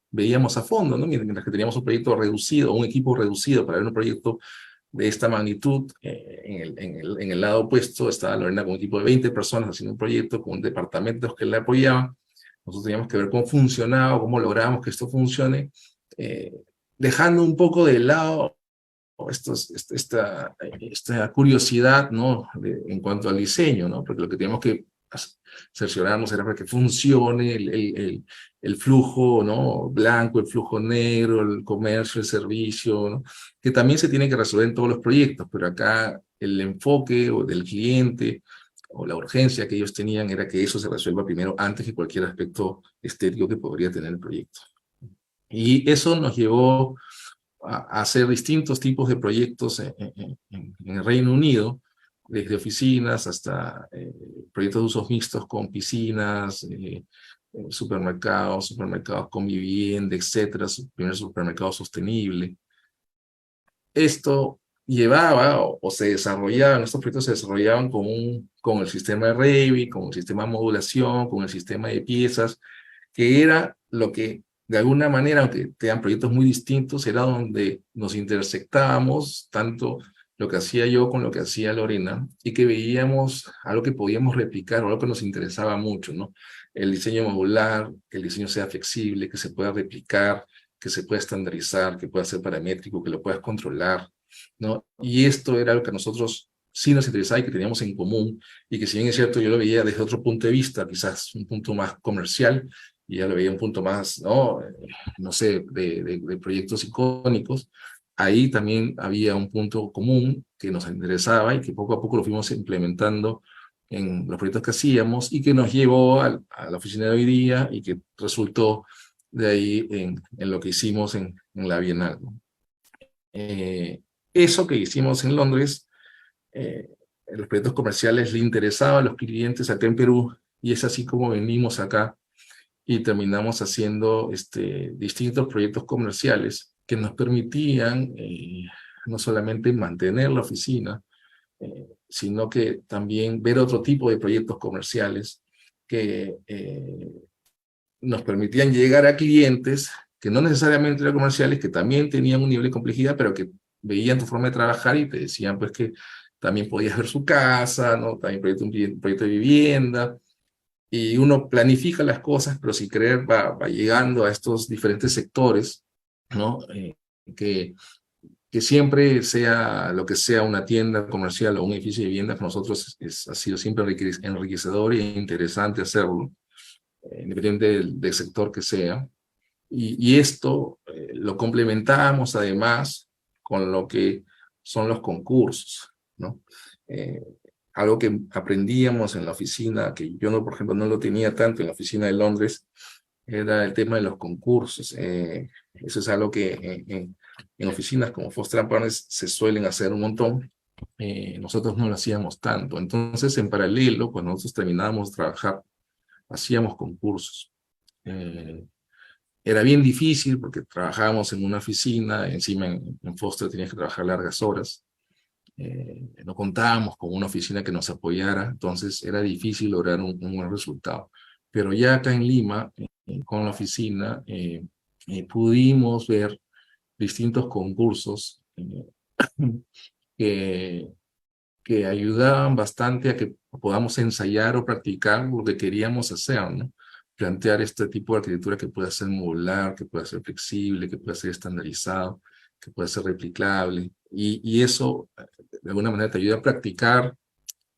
veíamos a fondo, ¿no? Mientras que teníamos un proyecto reducido, un equipo reducido para ver un proyecto de esta magnitud, en el lado opuesto estaba Lorena con un equipo de 20 personas haciendo un proyecto con departamentos que la apoyaban. Nosotros teníamos que ver cómo funcionaba, cómo lográbamos que esto funcione, dejando un poco de lado esta curiosidad, ¿no?, en cuanto al diseño, ¿no? Porque lo que teníamos que cerciorarnos era para que funcione el flujo, ¿no?, blanco, el flujo negro, el comercio, el servicio, ¿no?, que también se tiene que resolver en todos los proyectos, pero acá el enfoque del cliente o la urgencia que ellos tenían era que eso se resuelva primero antes que cualquier aspecto estético que podría tener el proyecto. Y eso nos llevó a hacer distintos tipos de proyectos en el Reino Unido, desde oficinas hasta proyectos de usos mixtos con piscinas, supermercados con vivienda, etcétera, primer supermercado sostenible. Esto llevaba o se desarrollaban, estos proyectos se desarrollaban con el sistema de Revit, con el sistema de modulación, con el sistema de piezas, que era lo que de alguna manera, aunque eran proyectos muy distintos, era donde nos intersectábamos, tanto lo que hacía yo con lo que hacía Lorena, y que veíamos algo que podíamos replicar, o algo que nos interesaba mucho, ¿no? El diseño modular, que el diseño sea flexible, que se pueda replicar, que se pueda estandarizar, que pueda ser paramétrico, que lo puedas controlar, ¿no? Y esto era lo que a nosotros sí nos interesaba y que teníamos en común, y que si bien es cierto, yo lo veía desde otro punto de vista, quizás un punto más comercial, y ya lo veía un punto más, no sé, de proyectos icónicos, ahí también había un punto común que nos interesaba y que poco a poco lo fuimos implementando en los proyectos que hacíamos, y que nos llevó a la oficina de hoy día, y que resultó de ahí en lo que hicimos en la Bienal, ¿no? Eso que hicimos en Londres, los proyectos comerciales le interesaba a los clientes acá en Perú, y es así como venimos acá y terminamos haciendo distintos proyectos comerciales que nos permitían no solamente mantener la oficina, sino que también ver otro tipo de proyectos comerciales que nos permitían llegar a clientes que no necesariamente eran comerciales, que también tenían un nivel de complejidad, pero que veían tu forma de trabajar y te decían pues que también podías ver su casa, ¿no? También un proyecto de vivienda, y uno planifica las cosas, pero sin querer va llegando a estos diferentes sectores, ¿no? Que siempre sea lo que sea una tienda comercial o un edificio de vivienda, para nosotros ha sido siempre enriquecedor e interesante hacerlo, independiente del sector que sea. Y esto lo complementamos además con lo que son los concursos, ¿no? Algo que aprendíamos en la oficina, que yo, no, por ejemplo, no lo tenía tanto en la oficina de Londres, era el tema de los concursos. Eso es algo que en oficinas como Foster & Partners se suelen hacer un montón. Nosotros no lo hacíamos tanto. Entonces, en paralelo, cuando nosotros terminábamos de trabajar, hacíamos concursos. Era bien difícil porque trabajábamos en una oficina, encima en Foster tenías que trabajar largas horas. No contábamos con una oficina que nos apoyara, entonces era difícil lograr un buen resultado. Pero ya acá en Lima, con la oficina, pudimos ver distintos concursos que, que ayudaban bastante a que podamos ensayar o practicar lo que queríamos hacer, ¿no? Plantear este tipo de arquitectura que pueda ser modular, que pueda ser flexible, que pueda ser estandarizado, que pueda ser replicable. Y eso, de alguna manera, te ayuda a practicar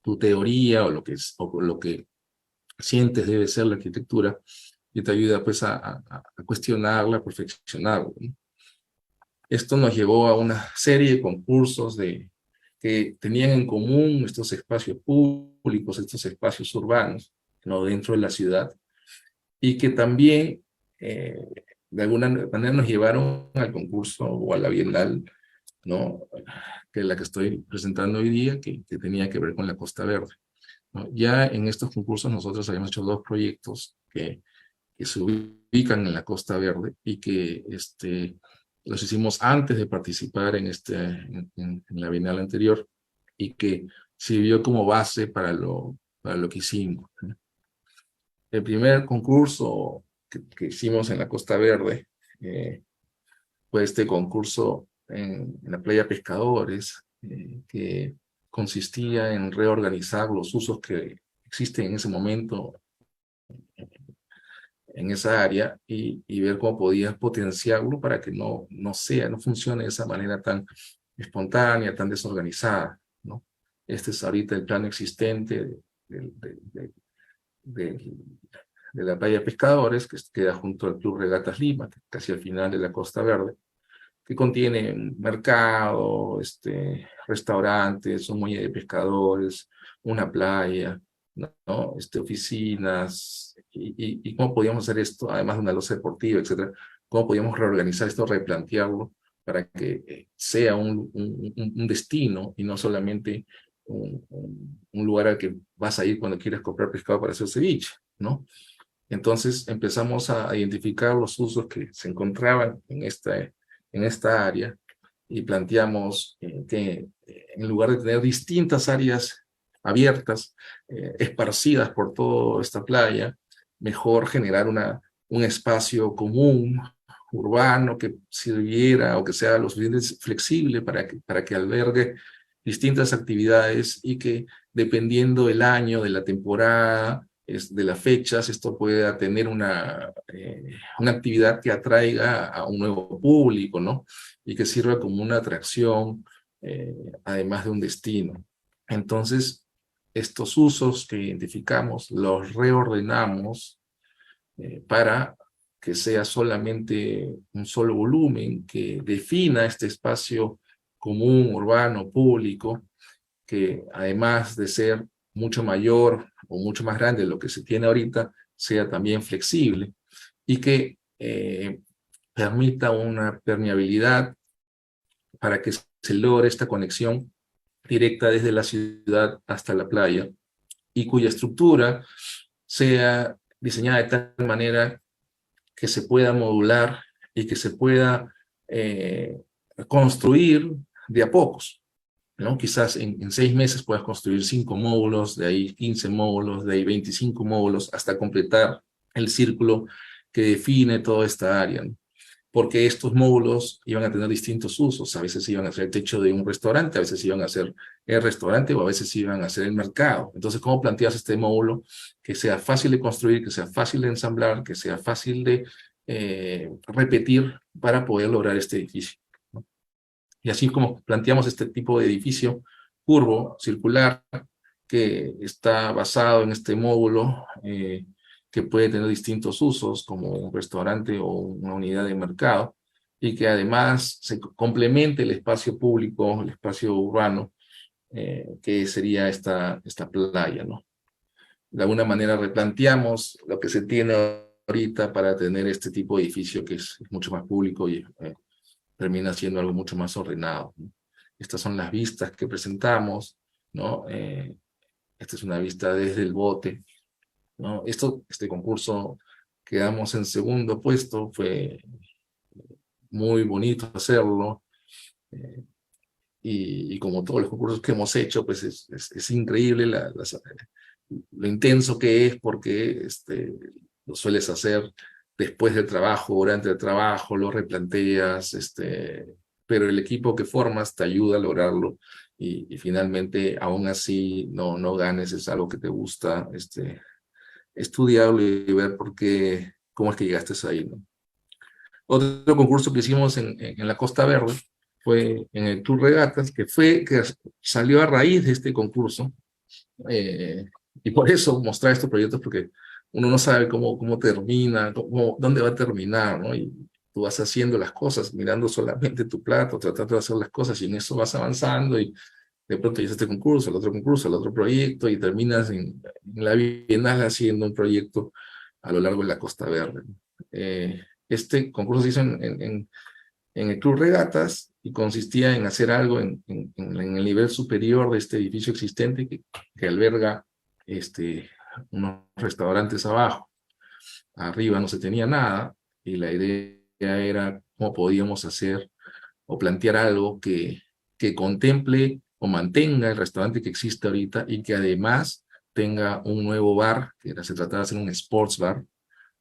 tu teoría o lo que sientes debe ser la arquitectura y te ayuda pues a cuestionarla, a perfeccionarla, ¿no? Esto nos llevó a una serie de concursos que tenían en común estos espacios públicos, estos espacios urbanos, ¿no? Dentro de la ciudad, y que también de alguna manera nos llevaron al concurso o a la Bienal, ¿no? Que es la que estoy presentando hoy día, que tenía que ver con la Costa Verde, ¿no? Ya en estos concursos nosotros habíamos hecho 2 proyectos que se ubican en la Costa Verde y que los hicimos antes de participar en la Bienal anterior y que sirvió como base para lo que hicimos, ¿no? El primer concurso que hicimos en la Costa Verde fue este concurso en la playa Pescadores, que consistía en reorganizar los usos que existen en ese momento en esa área y ver cómo podías potenciarlo para que no funcione de esa manera tan espontánea, tan desorganizada, ¿no? Este es ahorita el plano existente de la playa de Pescadores, que queda junto al Club Regatas Lima, casi al final de la Costa Verde, que contiene un mercado, restaurantes, un muelle de pescadores, una playa, ¿no? Oficinas, y cómo podíamos hacer esto, además de una loza deportiva, etcétera, cómo podíamos reorganizar esto, replantearlo, para que sea un destino y no solamente un lugar al que vas a ir cuando quieres comprar pescado para hacer ceviche, ¿no? Entonces empezamos a identificar los usos que se encontraban en esta área y planteamos que en lugar de tener distintas áreas abiertas, esparcidas por toda esta playa, mejor generar un espacio común, urbano, que sirviera o que sea lo suficientemente flexible para que albergue distintas actividades y que dependiendo del año, de la temporada, de las fechas, esto pueda tener una actividad que atraiga a un nuevo público, ¿no? Y que sirva como una atracción, además de un destino. Entonces, estos usos que identificamos los reordenamos para que sea solamente un solo volumen que defina este espacio común, urbano, público, que además de ser mucho mayor o mucho más grande de lo que se tiene ahorita, sea también flexible y que permita una permeabilidad para que se logre esta conexión directa desde la ciudad hasta la playa y cuya estructura sea diseñada de tal manera que se pueda modular y que se pueda construir de a pocos, ¿no? Quizás en 6 meses puedas construir 5 módulos, de ahí 15 módulos, de ahí 25 módulos, hasta completar el círculo que define toda esta área, ¿no? Porque estos módulos iban a tener distintos usos. A veces iban a ser el techo de un restaurante, a veces iban a ser el restaurante o a veces iban a ser el mercado. Entonces, ¿cómo planteas este módulo que sea fácil de construir, que sea fácil de ensamblar, que sea fácil de repetir para poder lograr este edificio, ¿no? Y así como planteamos este tipo de edificio curvo, circular, que está basado en este módulo, que puede tener distintos usos, como un restaurante o una unidad de mercado, y que además se complemente el espacio público, el espacio urbano, que sería esta playa, ¿no? De alguna manera replanteamos lo que se tiene ahorita para tener este tipo de edificio que es mucho más público y termina siendo algo mucho más ordenado, ¿no? Estas son las vistas que presentamos, ¿no? Esta es una vista desde el bote, ¿no? Este concurso quedamos en segundo puesto, fue muy bonito hacerlo, y como todos los concursos que hemos hecho, pues es increíble lo intenso que es, porque lo sueles hacer después del trabajo, durante el trabajo, lo replanteas, pero el equipo que formas te ayuda a lograrlo, y finalmente, aún así, no ganes, es algo que te gusta, estudiarlo y ver cómo es que llegaste ahí, ¿no? Otro concurso que hicimos en la Costa Verde fue en el Club Regatas, que salió a raíz de este concurso, y por eso mostrar estos proyectos, porque uno no sabe cómo termina, dónde va a terminar, ¿no? Y tú vas haciendo las cosas, mirando solamente tu plato, tratando de hacer las cosas, y en eso vas avanzando, y de pronto ya este concurso, el otro proyecto, y terminas en la Bienal haciendo un proyecto a lo largo de la Costa Verde. Este concurso se hizo en el Club Regatas, y consistía en hacer algo en el nivel superior de este edificio existente que alberga unos restaurantes abajo. Arriba no se tenía nada, y la idea era cómo podíamos hacer o plantear algo que contemple o mantenga el restaurante que existe ahorita, y que además tenga un nuevo bar, se trataba de hacer un sports bar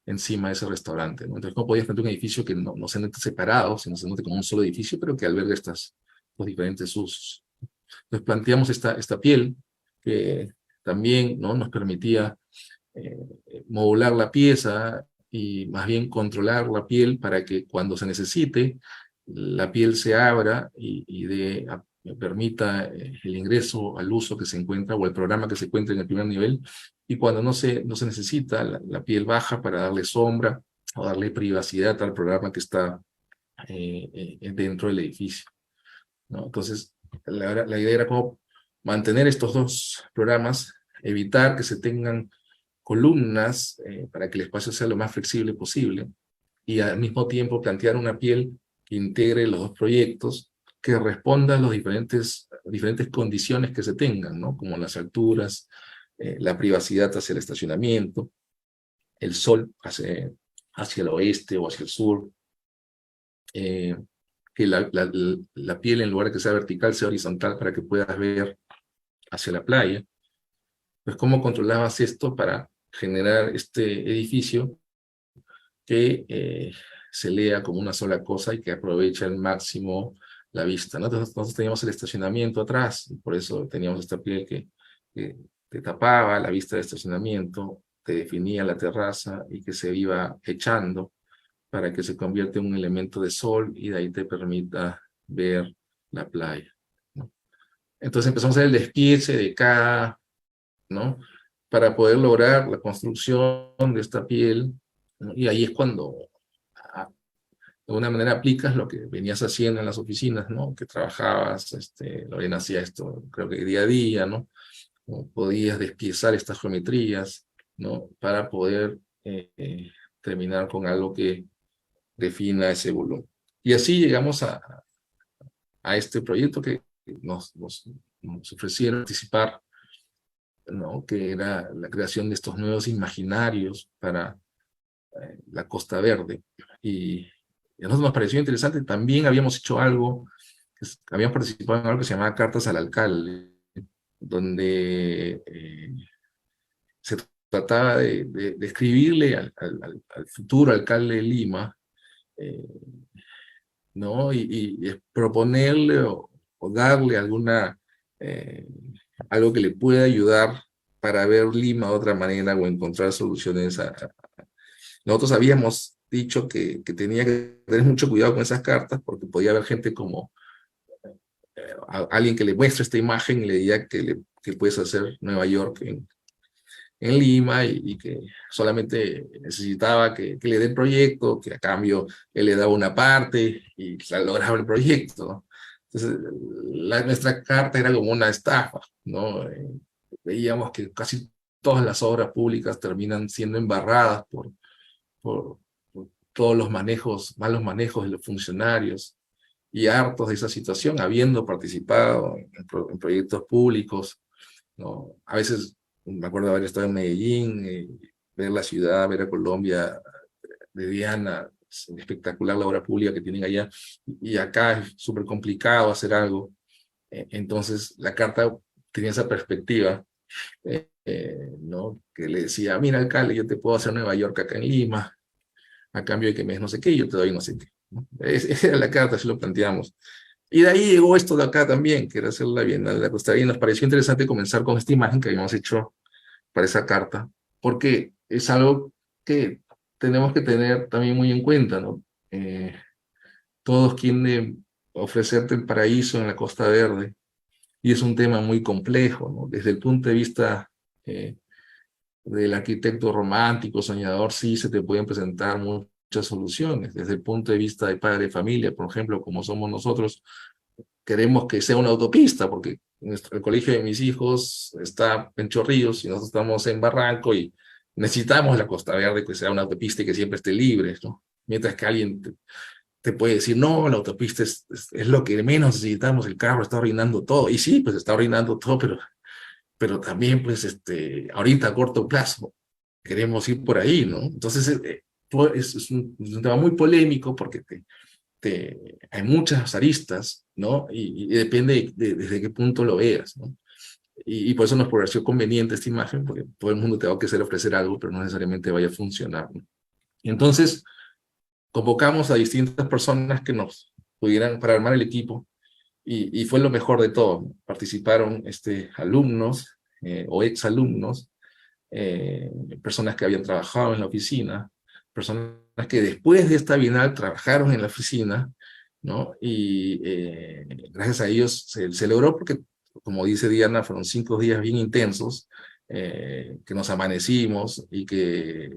encima de ese restaurante, ¿no? Entonces, ¿cómo podías plantear un edificio que no se note separado, sino se note como un solo edificio, pero que albergue estos diferentes usos? Entonces planteamos esta piel, que también, ¿no?, nos permitía modular la pieza, y más bien controlar la piel para que cuando se necesite, la piel se abra y permita el ingreso al uso que se encuentra, o el programa que se encuentra en el primer nivel, y cuando no se necesita, la piel baja para darle sombra o darle privacidad al programa que está dentro del edificio, ¿no? Entonces, la idea era cómo mantener estos dos programas, evitar que se tengan columnas para que el espacio sea lo más flexible posible, y al mismo tiempo plantear una piel que integre los dos proyectos, que responda a las diferentes condiciones que se tengan, ¿no? Como las alturas, la privacidad hacia el estacionamiento, el sol hacia el oeste o hacia el sur, que la piel, en lugar de que sea vertical, sea horizontal para que puedas ver hacia la playa. Pues, ¿cómo controlabas esto para generar este edificio que se lea como una sola cosa y que aproveche al máximo la vista, ¿no? Entonces, nosotros teníamos el estacionamiento atrás, y por eso teníamos esta piel que te tapaba la vista del estacionamiento, te definía la terraza, y que se iba echando para que se convierta en un elemento de sol, y de ahí te permita ver la playa, ¿no? Entonces empezamos a hacer el despiece de cada, ¿no?, para poder lograr la construcción de esta piel, ¿no? Y ahí es cuando de alguna manera aplicas lo que venías haciendo en las oficinas, ¿no? Que trabajabas, Lorena hacía esto, creo que día a día, ¿no? Como podías despiezar estas geometrías, ¿no? Para poder terminar con algo que defina ese volumen. Y así llegamos a este proyecto que nos ofrecieron participar, ¿no? Que era la creación de estos nuevos imaginarios para la Costa Verde. Y a nosotros nos pareció interesante. También habíamos hecho algo, habíamos participado en algo que se llamaba Cartas al Alcalde, donde se trataba de escribirle al futuro alcalde de Lima, ¿no? Y proponerle o darle algo que le pueda ayudar para ver Lima de otra manera, o encontrar soluciones Nosotros habíamos dicho que tenía que tener mucho cuidado con esas cartas, porque podía haber gente como alguien que le muestre esta imagen y le diga que puedes hacer Nueva York en Lima, y que solamente necesitaba que le dé el proyecto, que a cambio él le daba una parte y lograba el proyecto, ¿no? Entonces, nuestra carta era como una estafa, ¿no? Veíamos que casi todas las obras públicas terminan siendo embarradas por todos los malos manejos de los funcionarios, y hartos de esa situación, habiendo participado en proyectos públicos, ¿no? A veces, me acuerdo de haber estado en Medellín, ver la ciudad, ver a Colombia de Diana, es espectacular la obra pública que tienen allá, y acá es súper complicado hacer algo. Entonces, la carta tenía esa perspectiva, ¿no? Que le decía, mira, alcalde, yo te puedo hacer Nueva York acá en Lima, a cambio de que me des no sé qué, y yo te doy no sé qué, ¿no? Esa era la carta, así lo planteamos. Y de ahí llegó esto de acá también, que era hacer la Bienal de la Costa Rica, y nos pareció interesante comenzar con esta imagen que habíamos hecho para esa carta, porque es algo que tenemos que tener también muy en cuenta, ¿no? Todos quieren ofrecerte el paraíso en la Costa Verde, y es un tema muy complejo, ¿no? Desde el punto de vista del arquitecto romántico, soñador, sí se te pueden presentar muchas soluciones. Desde el punto de vista de padre de familia, por ejemplo, como somos nosotros, queremos que sea una autopista, porque el colegio de mis hijos está en Chorrillos y nosotros estamos en Barranco y necesitamos la Costa Verde que sea una autopista y que siempre esté libre, ¿no? Mientras que alguien te puede decir, no, la autopista es lo que menos necesitamos, el carro está arruinando todo. Y sí, pues está arruinando todo, pero también, pues, ahorita a corto plazo queremos ir por ahí, ¿no? Entonces, es un tema muy polémico porque hay muchas aristas, ¿no? Y depende desde qué punto lo veas, ¿no? Y por eso nos pareció conveniente esta imagen, porque todo el mundo te va a querer ofrecer algo, pero no necesariamente vaya a funcionar, ¿no? Y entonces, convocamos a distintas personas que nos pudieran para armar el equipo, y fue lo mejor de todo, ¿no? Participaron alumnos o exalumnos, personas que habían trabajado en la oficina, personas que después de esta bienal trabajaron en la oficina, ¿no? Y gracias a ellos se logró, porque, como dice Diana, fueron 5 días bien intensos, que nos amanecimos y que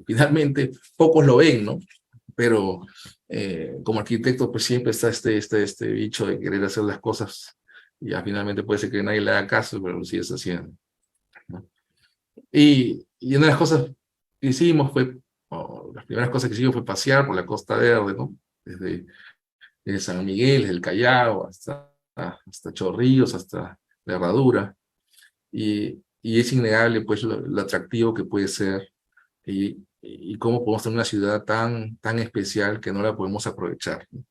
finalmente pocos lo ven, ¿no? Pero como arquitecto, pues siempre está este bicho de querer hacer las cosas, y ya finalmente puede ser que nadie le haga caso, pero lo sigues haciendo, ¿no? Y una de las cosas que hicimos las primeras cosas que hicimos fue pasear por la Costa Verde, ¿no? Desde San Miguel, desde el Callao, hasta Chorrillos, hasta la Herradura, y es innegable, pues, lo atractivo que puede ser, y cómo podemos tener una ciudad tan especial que no la podemos aprovechar, ¿no?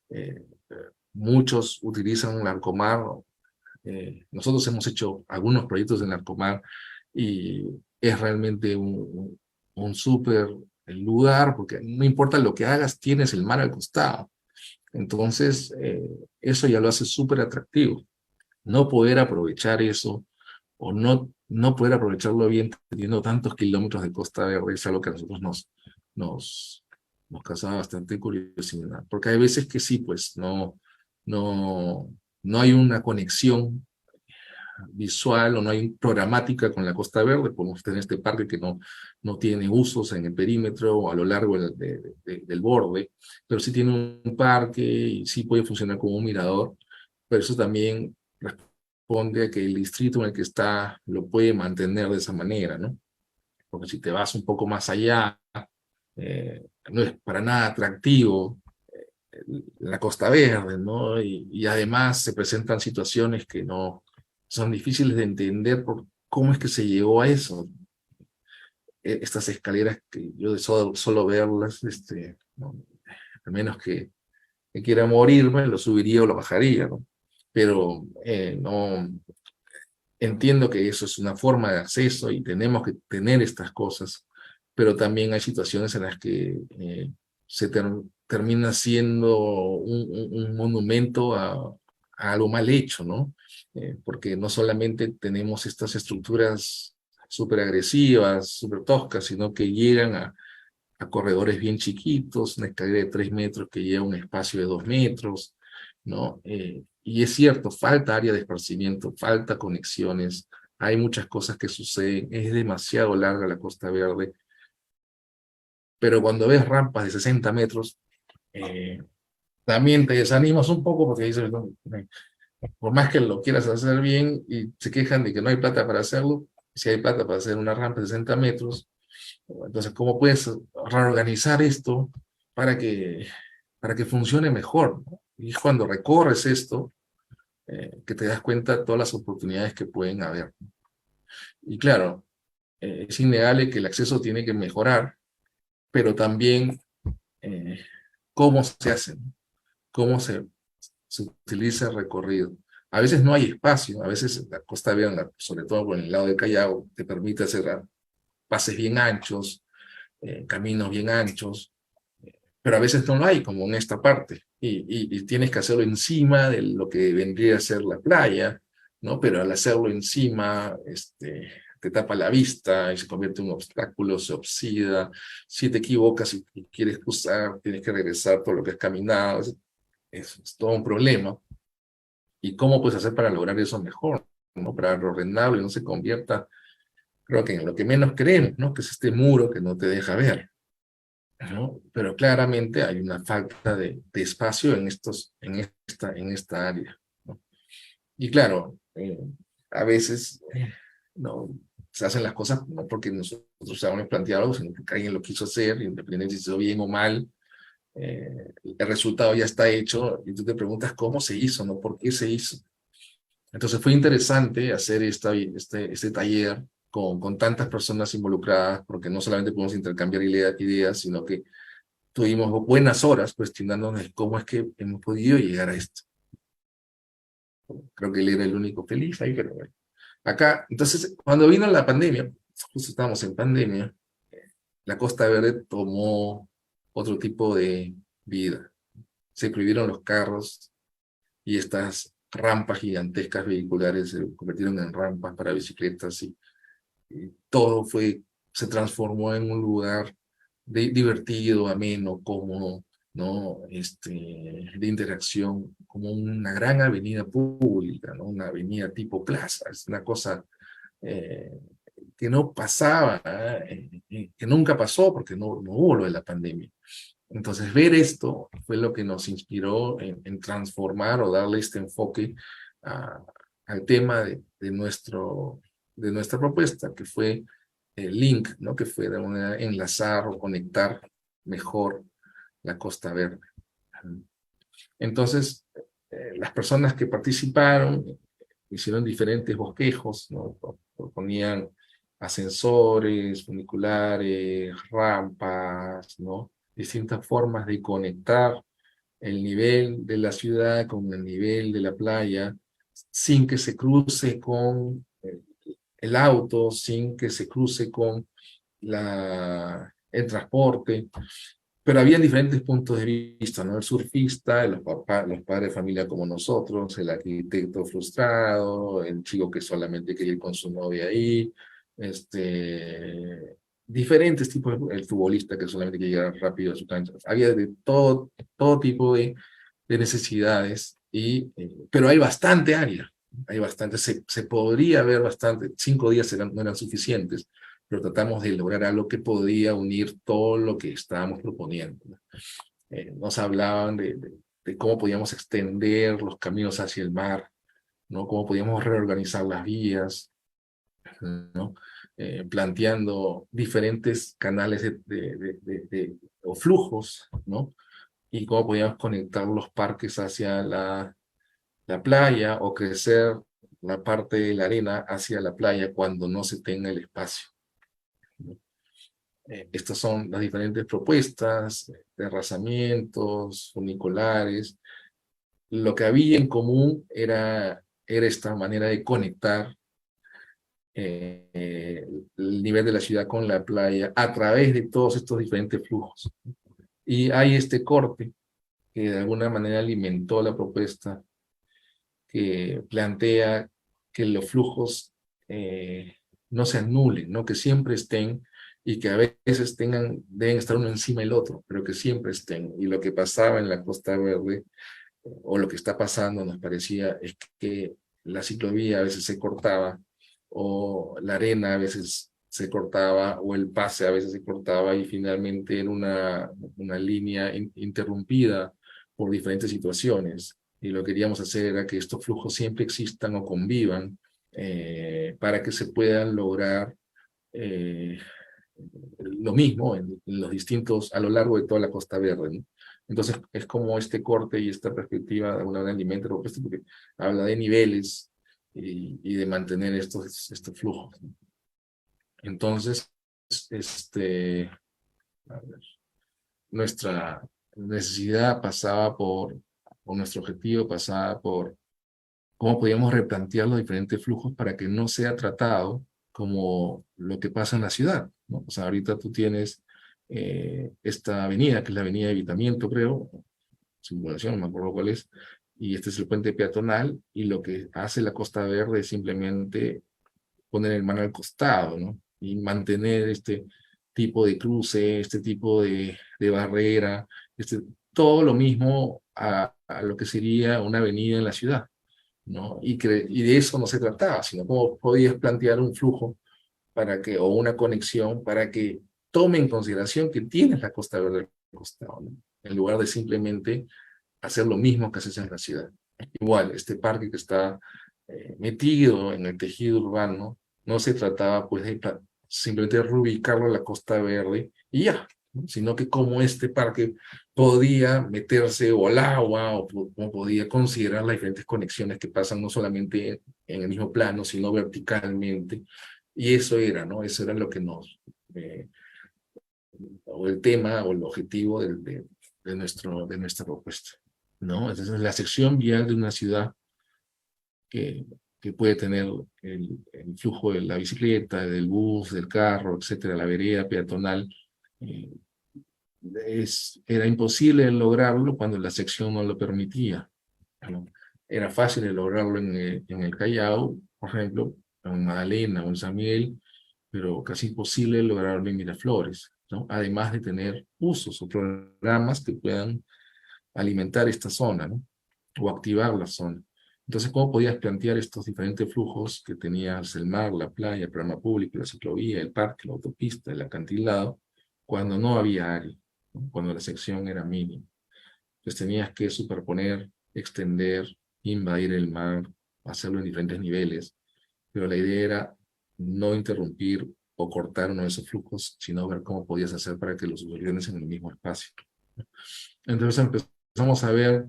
Eh, Muchos utilizan Larcomar. Nosotros hemos hecho algunos proyectos en Larcomar y es realmente un súper lugar, porque no importa lo que hagas, tienes el mar al costado. Entonces, eso ya lo hace súper atractivo. No poder aprovechar eso, o no poder aprovecharlo bien teniendo tantos kilómetros de Costa Verde, es algo que a nosotros nos, nos causaba bastante curiosidad, porque hay veces que sí, pues no, no hay una conexión visual, o no hay programática con la Costa Verde. Podemos tener este parque que no tiene usos en el perímetro o a lo largo del borde, pero sí tiene un parque y sí puede funcionar como un mirador, pero eso también responde a que el distrito en el que está lo puede mantener de esa manera, ¿no? Porque si te vas un poco más allá, no es para nada atractivo la Costa Verde, ¿no? Y además se presentan situaciones que no son difíciles de entender por cómo es que se llegó a eso. Estas escaleras que yo solo verlas, ¿no? Al menos que quiera morirme, lo subiría o lo bajaría, ¿no? Pero no entiendo que eso es una forma de acceso y tenemos que tener estas cosas, pero también hay situaciones en las que termina siendo un monumento a algo mal hecho, ¿no? Porque no solamente tenemos estas estructuras súper agresivas, súper toscas, sino que llegan a corredores bien chiquitos, una escalera de 3 metros que lleva un espacio de 2 metros, ¿no? Y es cierto, falta área de esparcimiento, falta conexiones, hay muchas cosas que suceden, es demasiado larga la Costa Verde, pero cuando ves rampas de 60 metros, también te desanimas un poco, porque dices, no, por más que lo quieras hacer bien, y se quejan de que no hay plata para hacerlo, si hay plata para hacer una rampa de 60 metros, entonces, ¿cómo puedes reorganizar esto para que funcione mejor, ¿no? Y es cuando recorres esto que te das cuenta de todas las oportunidades que pueden haber. Y claro, es innegable que el acceso tiene que mejorar, pero también cómo se hace, ¿no? Cómo se utiliza el recorrido. A veces no hay espacio, a veces la Costa Verde, sobre todo por el lado de Callao, te permite hacer pases bien anchos, caminos bien anchos, pero a veces no lo hay, como en esta parte, y tienes que hacerlo encima de lo que vendría a ser la playa, ¿no? Pero al hacerlo encima, te tapa la vista y se convierte en un obstáculo, se oxida. Si te equivocas y quieres cruzar, tienes que regresar todo lo que has caminado. Es todo un problema. ¿Y cómo puedes hacer para lograr eso mejor, ¿no? Para lo rentable no se convierta, creo que en lo que menos queremos, ¿no? Que es este muro que no te deja ver, ¿no? Pero claramente hay una falta de espacio en esta área, ¿no? Y claro, a veces no, se hacen las cosas no porque nosotros hayamos planteado algo, sino porque alguien lo quiso hacer, independientemente si se hizo bien o mal, el resultado ya está hecho y tú te preguntas cómo se hizo, ¿no? ¿Por qué se hizo? Entonces fue interesante hacer este taller con tantas personas involucradas, porque no solamente pudimos intercambiar ideas, sino que tuvimos buenas horas cuestionándonos cómo es que hemos podido llegar a esto. Creo que él era el único feliz ahí, pero bueno. Acá, entonces, cuando vino la pandemia, justo estábamos en pandemia, la Costa Verde tomó otro tipo de vida. Se prohibieron los carros y estas rampas gigantescas vehiculares se convirtieron en rampas para bicicletas y todo se transformó en un lugar divertido, ameno, cómodo, ¿no? De interacción, como una gran avenida pública, ¿no? Una avenida tipo plaza, es una cosa eh, que no pasaba, que nunca pasó porque no hubo lo de la pandemia. Entonces, ver esto fue lo que nos inspiró en transformar o darle este enfoque a- al tema de nuestra propuesta, que fue el link, ¿no? Que fue de una, enlazar o conectar mejor la Costa Verde. Entonces, las personas que participaron hicieron diferentes bosquejos, ¿no? Proponían ascensores, funiculares, rampas, ¿no? Distintas formas de conectar el nivel de la ciudad con el nivel de la playa, sin que se cruce con el auto, sin que se cruce con el transporte, pero había diferentes puntos de vista, ¿no? El surfista, los padres de familia como nosotros, el arquitecto frustrado, el chico que solamente quería ir con su novia ahí, diferentes tipos, el futbolista que solamente quería llegar rápido a su cancha. Había de todo tipo de necesidades, pero hay bastante área, hay bastante, se podría ver bastante, 5 días no eran suficientes, pero tratamos de lograr algo que podía unir todo lo que estábamos proponiendo. Nos hablaban de cómo podíamos extender los caminos hacia el mar, ¿no? Cómo podíamos reorganizar las vías, ¿no? Planteando diferentes canales o flujos, ¿no? Y cómo podíamos conectar los parques hacia la playa o crecer la parte de la arena hacia la playa cuando no se tenga el espacio. Estas son las diferentes propuestas, terrazamientos, funiculares. Lo que había en común era esta manera de conectar el nivel de la ciudad con la playa a través de todos estos diferentes flujos. Y hay este corte que de alguna manera alimentó la propuesta, que plantea que los flujos no se anulen, ¿no? Que siempre estén y que a veces deben estar uno encima del otro, pero que siempre estén. Y lo que pasaba en la Costa Verde, o lo que está pasando, nos parecía, es que la ciclovía a veces se cortaba, o la arena a veces se cortaba, o el pase a veces se cortaba, y finalmente en una línea interrumpida por diferentes situaciones. Y lo que queríamos hacer era que estos flujos siempre existan o convivan para que se puedan lograr lo mismo en los distintos, a lo largo de toda la Costa Verde, ¿no? Entonces es como este corte y esta perspectiva de alguna manera alimenta el propuesta porque habla de niveles y de mantener estos flujos. Entonces, a ver, nuestra necesidad pasaba o nuestro objetivo pasaba por cómo podíamos replantear los diferentes flujos para que no sea tratado como lo que pasa en la ciudad, ¿no? O sea, ahorita tú tienes esta avenida, que es la avenida de Evitamiento, creo, simulación, no me acuerdo cuál es, y este es el puente peatonal, y lo que hace la Costa Verde es simplemente poner el mano al costado, ¿no? Y mantener este tipo de cruce, este tipo de barrera, todo lo mismo a lo que sería una avenida en la ciudad, ¿no? Y de eso no se trataba, sino cómo podías plantear un flujo o una conexión para que tome en consideración que tienes la Costa Verde al costado, ¿no? En lugar de simplemente hacer lo mismo que haces en la ciudad. Igual, este parque que está metido en el tejido urbano, no se trataba pues de simplemente reubicarlo a la Costa Verde y ya, ¿no? Sino que cómo este parque podía meterse o al agua o cómo podía considerar las diferentes conexiones que pasan no solamente en el mismo plano, sino verticalmente. Y eso era, ¿no? Eso era lo que o el tema o el objetivo de nuestra propuesta, ¿no? Entonces, la sección vial de una ciudad que, que puede tener el flujo de la bicicleta, del bus, del carro, etcétera, la vereda peatonal, eh, era imposible lograrlo cuando la sección no lo permitía, ¿no? Era fácil de lograrlo en el Callao, por ejemplo, en Magdalena o en San Miguel, pero casi imposible lograrlo en Miraflores, ¿no? Además de tener usos o programas que puedan alimentar esta zona, ¿no? O activar la zona. Entonces, ¿cómo podías plantear estos diferentes flujos que tenías el mar, la playa, el programa público, la ciclovía, el parque, la autopista, el acantilado, cuando no había área, ¿no? Cuando la sección era mínima? Pues tenías que superponer, extender, invadir el mar, hacerlo en diferentes niveles, pero la idea era no interrumpir o cortar uno de esos flujos, sino ver cómo podías hacer para que los subieran en el mismo espacio. Entonces empezamos a ver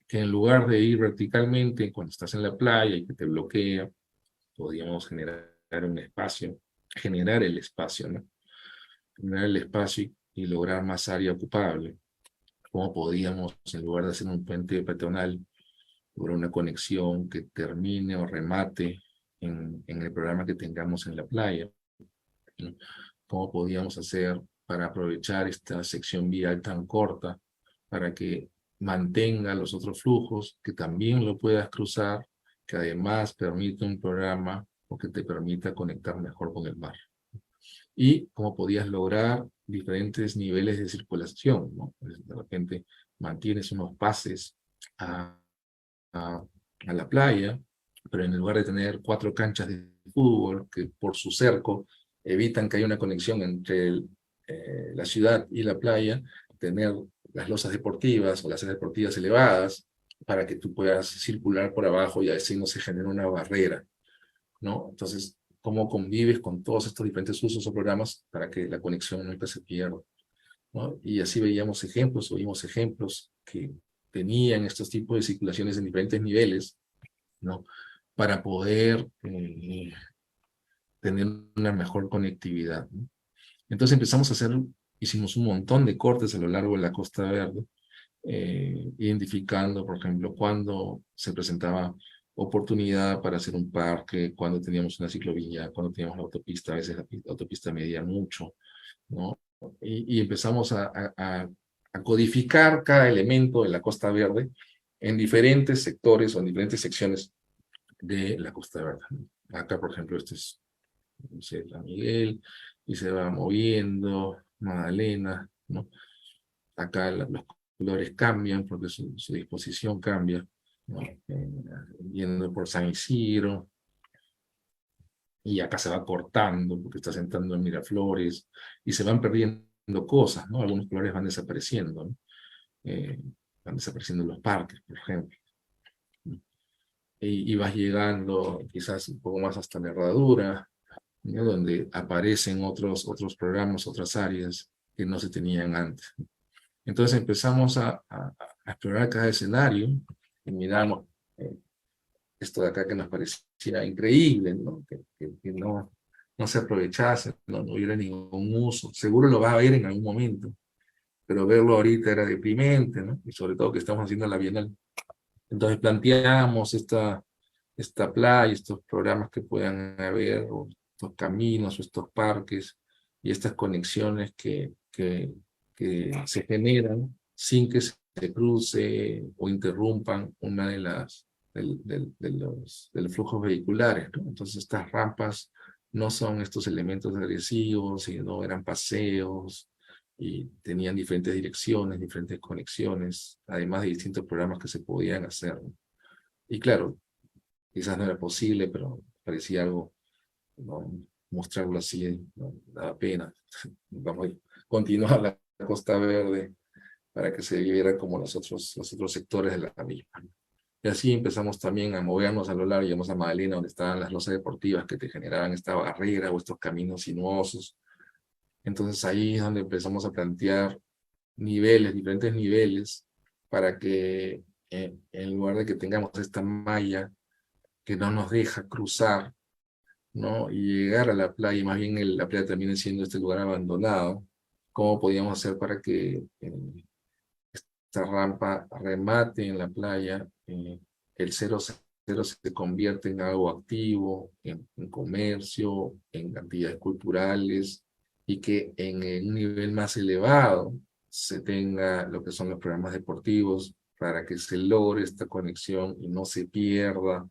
que en lugar de ir verticalmente cuando estás en la playa y que te bloquea, podíamos generar un espacio, generar el espacio, ¿no? Generar el espacio y lograr más área ocupable. ¿Cómo podíamos, en lugar de hacer un puente peatonal, lograr una conexión que termine o remate en el programa que tengamos en la playa, ¿no? ¿Cómo podíamos hacer para aprovechar esta sección vial tan corta para que mantenga los otros flujos, que también lo puedas cruzar, que además permite un programa o que te permita conectar mejor con el mar? Y cómo podías lograr diferentes niveles de circulación, ¿no? De repente mantienes unos pases a, a la playa, pero en lugar de tener 4 canchas de fútbol que por su cerco evitan que haya una conexión entre la ciudad y la playa, tener las losas deportivas o las áreas deportivas elevadas para que tú puedas circular por abajo y así no se genera una barrera, ¿no? Entonces, ¿cómo convives con todos estos diferentes usos o programas para que la conexión nunca se pierda, ¿no? Y así veíamos ejemplos, oímos ejemplos que tenían estos tipos de circulaciones en diferentes niveles, ¿no? Para poder tener una mejor conectividad, ¿no? Entonces hicimos un montón de cortes a lo largo de la Costa Verde, identificando, por ejemplo, cuando se presentaba oportunidad para hacer un parque, cuando teníamos una ciclovía, cuando teníamos la autopista, a veces la autopista medía mucho, ¿no? Y empezamos a codificar cada elemento de la Costa Verde en diferentes sectores o en diferentes secciones de la Costa Verde. Acá, por ejemplo, este es, no sé, San Miguel, y se va moviendo, Magdalena, ¿no? Acá los colores cambian porque su disposición cambia, ¿no? Yendo por San Isidro, y acá se va cortando porque está entrando en Miraflores, y se van perdiendo cosas, ¿no? Algunos colores van desapareciendo, ¿no? Van desapareciendo los parques, por ejemplo. Y vas llegando quizás un poco más hasta la Herradura, ¿no? Donde aparecen otros programas, otras áreas que no se tenían antes. Entonces empezamos a explorar cada escenario y miramos esto de acá que nos parecía increíble, ¿no? Que no se aprovechase, no hubiera ningún uso. Seguro lo vas a ver en algún momento, pero verlo ahorita era deprimente, ¿no? Y sobre todo que estamos haciendo la Bienal. Entonces planteamos esta playa, estos programas que puedan haber, o estos caminos, o estos parques, y estas conexiones que se generan sin que se cruce o interrumpan una de las de los flujos vehiculares, ¿no? Entonces estas rampas no son estos elementos agresivos, sino eran paseos y tenían diferentes direcciones, diferentes conexiones, además de distintos programas que se podían hacer, ¿no? Y claro, quizás no era posible, pero parecía algo, ¿no? Mostrarlo así, no daba pena. Vamos a continuar la Costa Verde para que se viviera como los otros sectores de la misma. Y así empezamos también a movernos a lo largo, llegamos a Magdalena, donde estaban las losas deportivas que te generaban esta barrera o estos caminos sinuosos. Entonces ahí es donde empezamos a plantear niveles, diferentes niveles, para que en lugar de que tengamos esta malla que no nos deja cruzar, ¿no? Y llegar a la playa, y más bien la playa termina siendo este lugar abandonado, ¿cómo podíamos hacer para que esta rampa remate en la playa? El 0,0 se convierte en algo activo, en comercio, en actividades culturales, y que en un nivel más elevado se tenga lo que son los programas deportivos para que se logre esta conexión y no se pierda,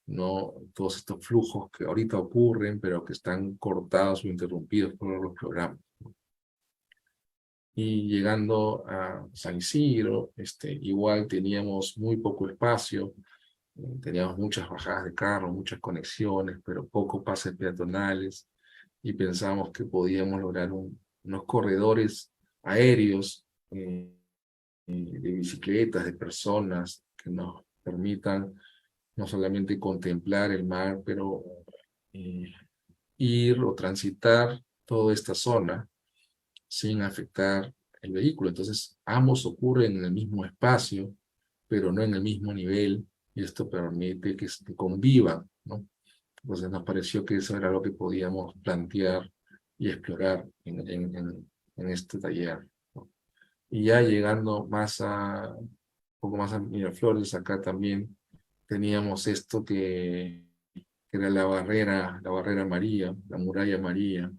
¿no? Todos estos flujos que ahorita ocurren, pero que están cortados o interrumpidos por los programas. Y llegando a San Isidro, igual teníamos muy poco espacio, teníamos muchas bajadas de carro, muchas conexiones, pero pocos pases peatonales, y pensamos que podíamos lograr unos corredores aéreos de bicicletas, de personas, que nos permitan no solamente contemplar el mar, pero ir o transitar toda esta zona sin afectar el vehículo. Entonces, ambos ocurren en el mismo espacio, pero no en el mismo nivel, y esto permite que convivan, ¿no? Entonces nos pareció que eso era lo que podíamos plantear y explorar en este taller, ¿no? Y ya llegando un poco más a Miraflores, acá también teníamos esto que era la barrera María, la muralla María,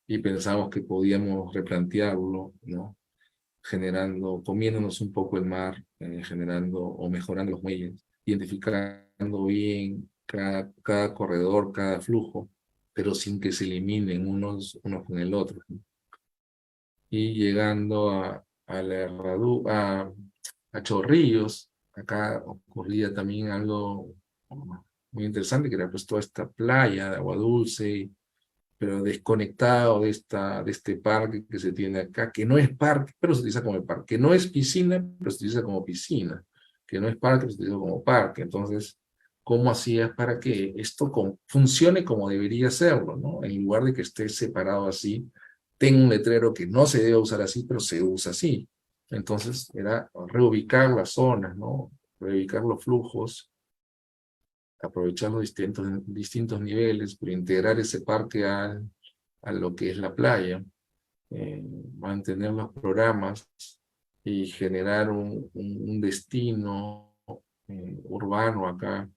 y pensamos que podíamos replantearlo, ¿no? Comiéndonos un poco el mar, generando o mejorando los muelles, identificando bien cada corredor, cada flujo, pero sin que se eliminen unos con el otro, ¿no? Y llegando a Chorrillos, acá ocurría también algo muy interesante, que era pues toda esta playa de agua dulce, pero desconectado de este parque que se tiene acá, que no es parque, pero se utiliza como parque, que no es piscina, pero se utiliza como piscina, que no es parque, pero se utiliza como parque. Entonces, ¿cómo hacías para que esto funcione como debería serlo, ¿no? En lugar de que esté separado así, tenga un letrero que no se debe usar así, pero se usa así. Entonces, era reubicar las zonas, ¿no? Reubicar los flujos, aprovechar los distintos niveles, pero integrar ese parque a lo que es la playa, mantener los programas y generar un destino urbano acá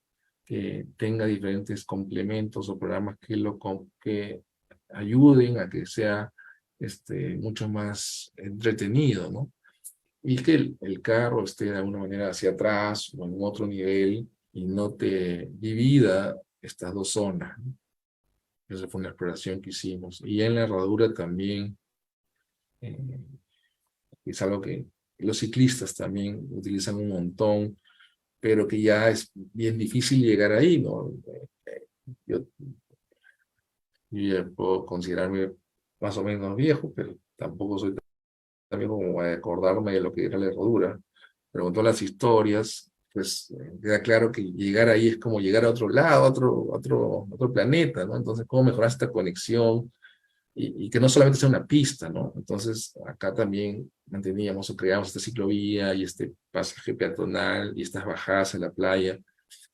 que tenga diferentes complementos o programas que ayuden a que sea mucho más entretenido, ¿no? Y que el carro esté de alguna manera hacia atrás o en otro nivel y no te divida estas dos zonas, ¿no? Esa fue una exploración que hicimos. Y en la herradura también eh, es algo que los ciclistas también utilizan un montón, pero que ya es bien difícil llegar ahí, ¿no? Yo, yo ya puedo considerarme más o menos viejo, pero tampoco soy tan viejo como a acordarme de lo que era la herradura. Pero con todas las historias, pues queda claro que llegar ahí es como llegar a otro lado, a otro planeta, ¿no? Entonces, ¿cómo mejorar esta conexión y que no solamente sea una pista, ¿no? Entonces, acá también manteníamos o creamos esta ciclovía y este pasaje peatonal y estas bajadas a la playa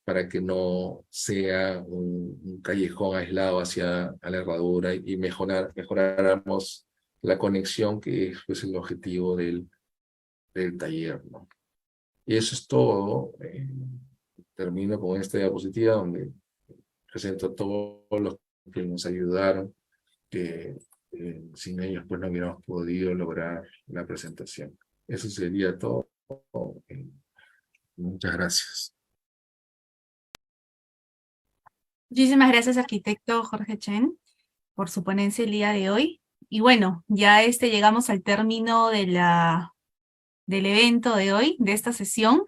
para que no sea un callejón aislado hacia a la herradura y mejoráramos la conexión que es pues, el objetivo del taller, ¿no? Y eso es todo. Termino con esta diapositiva donde presento a todos los que nos ayudaron, que sin ellos pues no hubiéramos podido lograr la presentación. Eso sería todo. Muchas gracias. Muchísimas gracias, arquitecto Jorge Chen, por su ponencia el día de hoy. Y bueno, ya llegamos al término del evento de hoy, de esta sesión.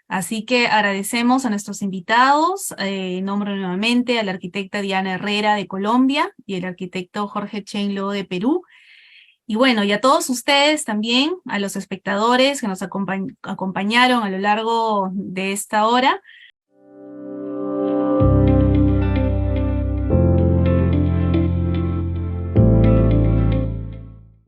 Así que agradecemos a nuestros invitados, nombro nuevamente a la arquitecta Diana Herrera de Colombia y el arquitecto Jorge Chen Lo de Perú. Y bueno, y a todos ustedes también, a los espectadores que nos acompañaron a lo largo de esta hora.